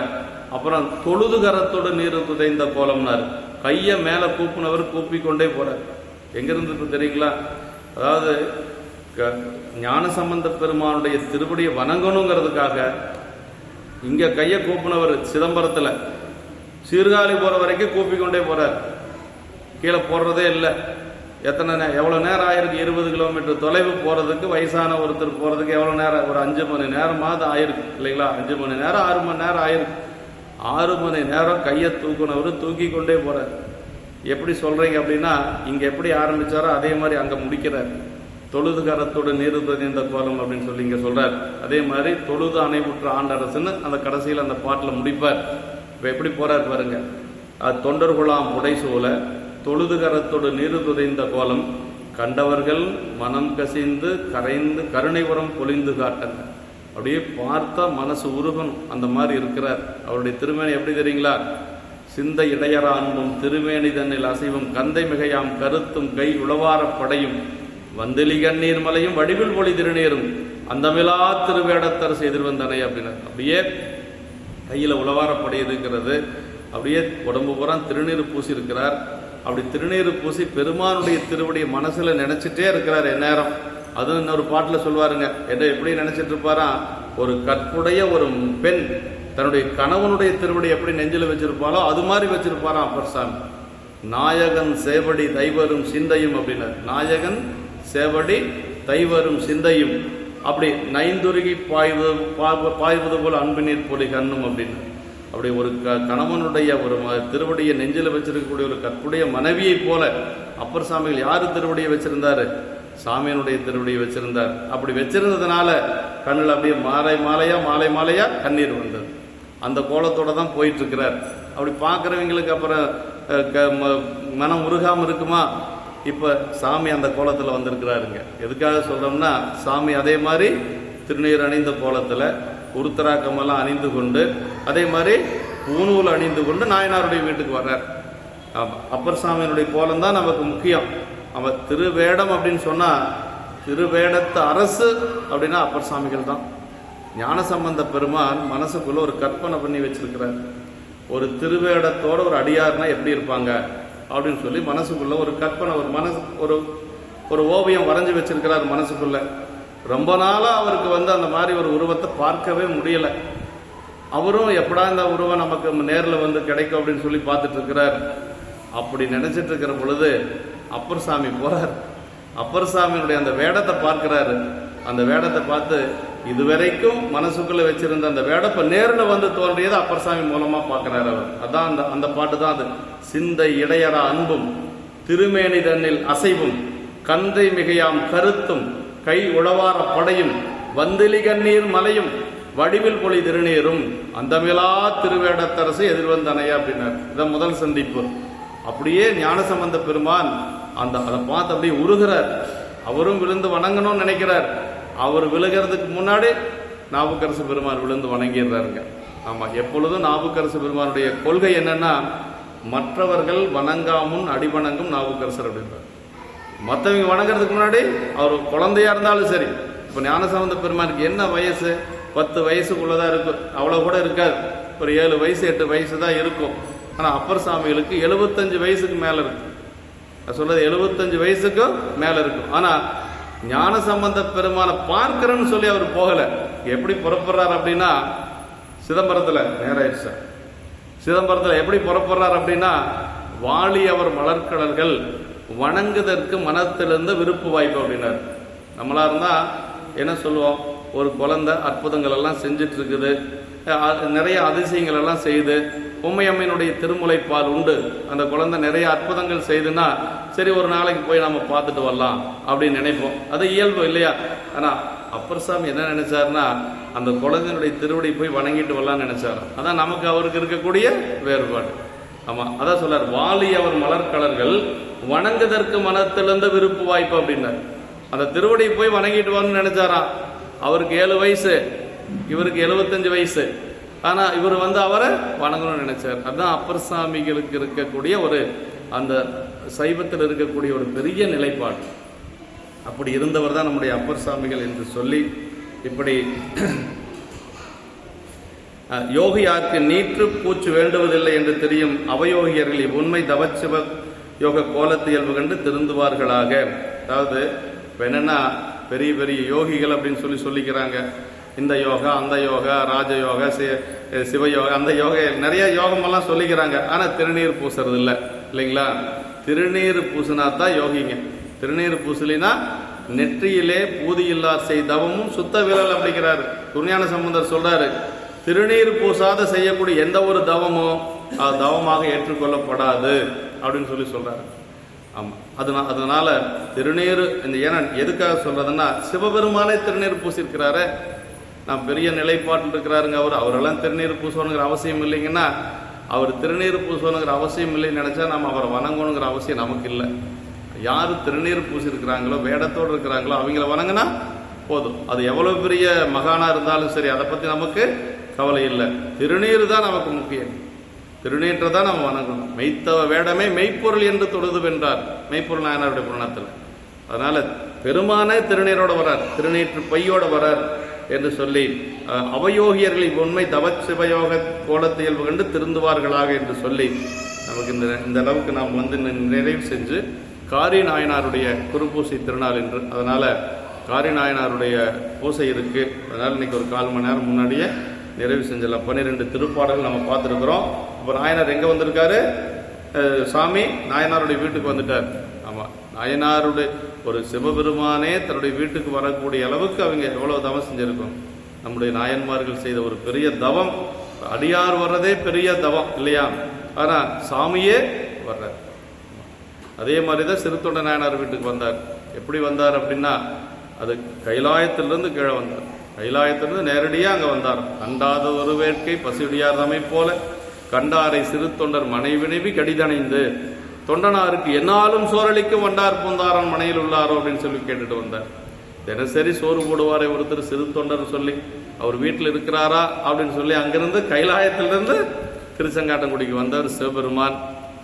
S1: அப்புறம் தொழுதுகரத்தோடு நீரு துதைந்த கோலம்னாரு. கையை மேல கூப்பினவர் கூப்பிக்கொண்டே போறார். எங்க இருந்து தெரியுங்களா? அதாவது ஞானசம்பந்த பெருமானுடைய திருப்படியை வணங்கணுங்கிறதுக்காக இங்க கையை கூப்பினவர் சிதம்பரத்துல சீர்காழி போற வரைக்கும் கூப்பிக்கொண்டே போறார். கீழே போடுறதே இல்லை. எவ்வளவு நேரம் ஆயிருக்கு? 20 கிலோமீட்டர் தொலைவு போறதுக்கு வயசான ஒருத்தர் போறதுக்கு எவ்வளவு நேரம்? ஒரு 5 மணி நேரமாவது ஆயிருக்கு இல்லைங்களா? 5 மணி நேரம் 6 மணி நேரம் ஆயிருக்கு. 6 மணி நேரம் கையை தூக்குனவர் தூக்கி கொண்டே போறார். எப்படி சொல்றீங்க அப்படின்னா, இங்க எப்படி ஆரம்பிச்சாரோ அதே மாதிரி அங்க முடிக்கிறார். தொழுது கரத்தோடு நீரு துதைந்த கோலம் அப்படின்னு சொல்லி இங்க சொல்றார். அதே மாதிரி தொழுது அணைவுற்ற ஆண்டரசுன்னு அந்த கடைசியில் அந்த பாட்டில் முடிப்பார். இப்ப எப்படி போறார் பாருங்க. அது தொண்டர்குலாம் புடைசூல தொழுது கரத்தோடு நீரு துதைந்த கோலம் கண்டவர்கள் மனம் கசிந்து கரைந்து கருணை உரம் பொழிந்து காட்டங்க. அப்படியே பார்த்தா மனசு உருகணும். அந்த மாதிரி இருக்கிறார். அவருடைய திருமணம் எப்படி தெரியுங்களா? சிந்தை இடையற அன்பும் திருமேனி தன்னில் அசைவும் கந்தை மிகையாம் கருத்தும் கை உளவாரப் படையும் வந்தெளி கண்ணீர் மலையும் வடிவில் ஒளி திருநீரும் அந்தமிலா திருவேடத்தரசு எதிர்வந்தனை அப்படின்னா அப்படியே கையில் உளவாரப்படை இருக்கிறது, அப்படியே உடம்பு பூரா திருநீர் பூசி இருக்கிறார். அப்படி திருநீர் பூசி பெருமானுடைய திருவடியை மனசில் நினச்சிட்டே இருக்கிறார் எந்நேரம். அதுவும் இன்னொரு பாட்டில் சொல்வாருங்க, என்ன எப்படி நினச்சிட்டு இருப்பாரா, ஒரு கற்புடைய ஒரு பெண் தன்னுடைய கணவனுடைய திருவடி எப்படி நெஞ்சில் வச்சிருப்பாளோ அது மாதிரி வச்சிருப்பாராம் அப்பர் சாமி. நாயகன் சேவடி தைவரும் சிந்தையும் அப்படின்னார். நாயகன் சேவடி தைவரும் சிந்தையும் அப்படி நைந்துருகி பாய்வது போல் அன்பினீர் பொலி கண்ணும் அப்படின்னு. அப்படி ஒரு கணவனுடைய ஒரு திருவடியை நெஞ்சில் வச்சிருக்கக்கூடிய ஒரு கற்புடைய மனைவியை போல அப்பர் சாமிகள் யாரு திருவடியை வச்சிருந்தாரு? சாமியனுடைய திருவடியை வச்சிருந்தார். அப்படி வச்சிருந்ததுனால கண்ணில் அப்படியே மாலை மாலையா கண்ணீர் வந்தது. அந்த கோலத்தோட தான் போயிட்டு இருக்கிறார். அப்படி பார்க்குறவங்களுக்கு அப்புறம் மனம் உருகாமல் இருக்குமா? இப்போ சாமி அந்த கோலத்தில் வந்திருக்கிறாருங்க. எதுக்காக சொல்கிறோம்னா, சாமி அதே மாதிரி திருநீர் அணிந்த கோலத்தில் உருத்தராக்கமெல்லாம் அணிந்து கொண்டு அதே மாதிரி பூணூல் அணிந்து கொண்டு நாயனாருடைய வீட்டுக்கு வர்றார். அப்பர் சாமியினுடைய கோலம் தான் நமக்கு முக்கியம். அவன் திருவேடம் அப்படின்னு சொன்னால், திருவேடத்து அரசு அப்படின்னா அப்பர் சாமிகள் தான். ஞானசம்பந்த பெருமான் மனசுக்குள்ள ஒரு கற்பனை பண்ணி வச்சிருக்கிறார். ஒரு திருவேடத்தோட ஒரு அடியார்னா எப்படி இருப்பாங்க அப்படின்னு சொல்லி மனசுக்குள்ள ஒரு கற்பனை, ஒரு ஓவியம் வரைஞ்சி வச்சிருக்கிறார் மனசுக்குள்ள. ரொம்ப நாளாக அவருக்கு அந்த மாதிரி ஒரு உருவத்தை பார்க்கவே முடியலை. அவரும் எப்படா இந்த உருவம் நமக்கு நேரில் கிடைக்கும் அப்படின்னு சொல்லி பார்த்துட்டு இருக்கிறார். அப்படி நினைச்சிட்டு இருக்கிற பொழுது அப்பர் சாமி போறார். அப்பர் சாமியினுடைய அந்த வேடத்தை பார்க்கிறாரு. அந்த வேடத்தை பார்த்து இதுவரைக்கும் மனசுக்குள்ள வச்சிருந்த அந்த வேடப்ப நேரில் தோன்றியது அப்பர் சாமி மூலமா பார்க்கிறார் அவர். அதான் அந்த பாட்டு தான் அது. சிந்தை இடையற அன்பும் திருமேனி தன்னில் அசைவும் கந்தை மிகையாம் கருத்தும் கை உளவார படையும் வந்தெளி கண்ணீர் மலையும் வடிவில் பொலி திருநீரும் அந்தமிலா திருவேடத்தரசு எதிர்வந்தனையா அப்படின்னார். இதான் முதல் சந்திப்பு. அப்படியே ஞானசம்பந்த பெருமான் அதை பார்த்து அப்படியே உருகிறார். அவரும் விழுந்து வணங்கணும்னு நினைக்கிறார். அவர் விழுகிறதுக்கு முன்னாடி நாவுக்கரசு பெருமான் விழுந்து வணங்கிடுறாருங்க. ஆமா, எப்பொழுதும் நாவுக்கரசு பெருமானுடைய கொள்கை என்னன்னா, மற்றவர்கள் வணங்காமுன் அடிவணங்கும் நாவுக்கரசர் அப்படின்றார். மற்றவங்க வணங்குறதுக்கு முன்னாடி அவர் குழந்தையா இருந்தாலும் சரி. இப்போ ஞானசம்பந்த பெருமானுக்கு என்ன வயசு? 10 வயசுக்குள்ளதான் இருக்கும், அவ்வளோ கூட இருக்காது. ஒரு 7 வயசு 8 வயசு தான் இருக்கும். ஆனால் அப்பர் சாமிகளுக்கு 75 வயசுக்கு மேலே இருக்கு. சொல்றது 75 வயசுக்கும் மேலே இருக்கும். ஆனால் ஞானசம்பந்த பெருமானை பார்க்கிறேன்னு சொல்லி அவர் போகலை. எப்படி புறப்படுறார் அப்படின்னா, சிதம்பரத்தில் நேராயிடுச்சு. சிதம்பரத்தில் எப்படி புறப்படுறார் அப்படின்னா, வாலி அவர் மலர்கடல்கள் வணங்குதற்கு மனத்திலிருந்து விருப்பு வாய்ப்பு அப்படின்னார். நம்மளா இருந்தா என்ன சொல்லுவோம், ஒரு குழந்தை அற்புதங்கள் எல்லாம் செஞ்சுட்டு இருக்குது, நிறைய அதிசயங்கள் எல்லாம் செய்து, உம்மையம்மனுடைய திருமுலைப்பால் உண்டு, அந்த குழந்தை நிறைய அற்புதங்கள் செய்துன்னா சரி ஒரு நாளைக்கு போய் நம்ம பார்த்துட்டு வரலாம் அப்படின்னு நினைப்போம். அது இயல்பு இல்லையா? ஆனால் அப்பர் சாமி என்ன நினைச்சாருன்னா, அந்த குழந்தையினுடைய திருவடி போய் வணங்கிட்டு வரலாம்னு நினைச்சாரு. அதான் நமக்கு அவருக்கு இருக்கக்கூடிய வேறுபாடு. ஆமா, அதான் சொல்றார், வாலி அவர் மலர்கலர்கள் வணங்குதற்கு மனத்திலிருந்து விருப்பு வாய்ப்பு அப்படின்னார். அந்த திருவடி போய் வணங்கிட்டு வரணும்னு நினைச்சாராம். அவருக்கு 7 வயசு, இவருக்கு 75 வயசு. ஆனா இவர் அவரை வணங்கணும்னு நினைச்சார். அதுதான் அப்பர் சாமிகளுக்கு இருக்கக்கூடிய ஒரு அந்த சைவத்தில் இருக்கக்கூடிய ஒரு பெரிய நிலைப்பாடு. அப்படி இருந்தவர் தான் நம்முடைய அப்பர் சாமிகள் என்று சொல்லி, இப்படி யோகியாருக்கு நீற்று பூச்சு வேண்டுவதில்லை என்று தெரியும் அவயோகியர்கள் இவ்வுண்மை தவச்சிவ யோக கோலத்து இயல்பு கண்டு திருந்துவார்களாக. அதாவது என்னன்னா, பெரிய பெரிய யோகிகள் அப்படின்னு சொல்லிக்கிறாங்க. இந்த யோகா, அந்த யோகா, ராஜயோகா, சிவயோகா, அந்த யோகா, நிறைய யோகமெல்லாம் சொல்லிக்கிறாங்க. ஆனால் திருநீர் பூசுறது இல்லை இல்லைங்களா? திருநீர் பூசினா தான் யோகிங்க. திருநீர் பூசலினா நெற்றியிலே பூதியில்லார் செய்தவமும் சுத்த விரல் அப்படிங்கிறாரு குருஞான சம்பந்தர் சொல்றாரு. திருநீர் பூசாத செய்யக்கூடிய எந்த ஒரு தவமோ அது தவமாக ஏற்றுக்கொள்ளப்படாது அப்படின்னு சொல்றாரு. ஆமா, அதனால திருநீர் இந்த ஏன்னா எதுக்காக சொல்றதுன்னா, சிவபெருமானே திருநீர் பூசிருக்கிறாரு. நான் பெரிய நிலைப்பாட்டில் இருக்கிறாருங்க அவரெல்லாம் திருநீர் பூசணுங்கிற அவசியம் இல்லைங்கன்னா, அவர் திருநீர் பூசணுங்கிற அவசியம் இல்லைன்னு நினைச்சா நம்ம அவரை வணங்கணுங்கிற அவசியம் நமக்கு இல்லை. யார் திருநீர் பூசிருக்கிறாங்களோ, வேடத்தோடு இருக்கிறாங்களோ அவங்கள வணங்கினா போதும். அது எவ்வளவு பெரிய மகானா இருந்தாலும் சரி, அதை பத்தி நமக்கு கவலை இல்லை. திருநீர் தான் நமக்கு முக்கியம். திருநீற்றை தான் நம்ம வணங்கணும். மெய்த்தவ வேடமே மெய்ப்பொருள் என்று தொழுது வென்றார் மெய்ப்பொருள் நாயனாருடைய புராணத்தில். அதனால பெருமானே திருநீரோட வரார், திருநீற்று பையோட வரார் என்று சொல்லி அவயோகியர்களின் உண்மை தவச்சிவயோக கோலத்தியல்பு கண்டு திருந்துவார்களாக என்று சொல்லி நமக்கு இந்த அளவுக்கு நாம் நிறைவு செஞ்சு காரி நாயனாருடைய குருபூசை திருநாள் என்று, அதனால காரி நாயனாருடைய பூசை இருக்கு. அதனால இன்னைக்கு ஒரு 1/4 மணி நேரம் முன்னாடியே நிறைவு செஞ்சிடலாம். 12 திருப்பாடல்கள் நம்ம பார்த்துருக்குறோம். இப்போ நாயனார் எங்கே வந்திருக்காரு? சாமி நாயனாருடைய வீட்டுக்கு வந்துட்டார். ஆமாம், நாயனாருடைய ஒரு சிவபெருமானே தன்னுடைய வீட்டுக்கு வரக்கூடிய அளவுக்கு அவங்க எவ்வளோ தவம் செஞ்சுருக்கோம். நம்முடைய நாயன்மார்கள் செய்த ஒரு பெரிய தவம். அடியார் வர்றதே பெரிய தவம் இல்லையா? ஆனால் சாமியே வர்றார். அதே மாதிரி தான் சிறுத்தொண்ட நாயனார் வீட்டுக்கு வந்தார். எப்படி வந்தார் அப்படின்னா, அது கைலாயத்திலிருந்து கீழே வந்தார். கைலாயத்திலிருந்து நேரடியாக அங்கே வந்தார். கண்டாத ஒரு வேட்கை பசியுடியார் தமை போல கண்டாரை சிறு தொண்டர் மனைவினைவி கடிதணைந்து தொண்டனாருக்கு என்னாலும் சோரளிக்கும் வண்டார் பூந்தாரன் மனையில் உள்ளாரோ அப்படின்னு சொல்லி கேட்டுட்டு வந்தார். தினசரி சோறு போடுவாரே ஒருத்தர் சிறு தொண்டர் சொல்லி அவர் வீட்டில் இருக்கிறாரா அப்படின்னு சொல்லி அங்கிருந்து கைலாயத்திலிருந்து திருச்செங்காட்டங்குடிக்கு வந்தவர் சிவபெருமான்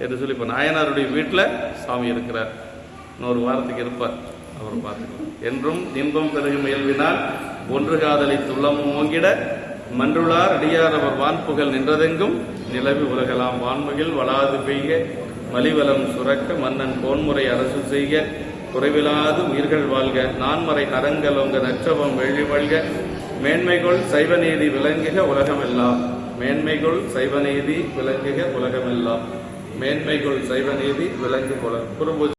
S1: என்று சொல்லி இப்போ நாயனாருடைய வீட்டில் சாமி இருக்கிறார். இன்னொரு வாரத்துக்கு இருப்பார். அவர் பார்த்துக்கலாம். என்றும் இன்பம் பெருகும் இயல்பினால் ஒன்று காதலை துள்ளம் ஓங்கிட மன்றுளார் அடியார் அவர் வான்புகழ் நின்றதெங்கும் நிலவி உலகலாம் வான்மகில் வளாது பெய்க மலிவலம் சுரக்க மன்னன் கோன்முறை அரசு செய்க குறைவிலாது உயிர்கள் வாழ்க நான்மறை அறங்கலோங்க நற்றவம் வெள்ளி வாழ்க மேன்மைகொள் சைவநீதி விளங்குக உலகமெல்லாம் மேன்மைகொள் சைவநீதி விளங்குக உலகமெல்லாம் மேன்மைகொள் சைவநீதி விளங்கு குருபூஜை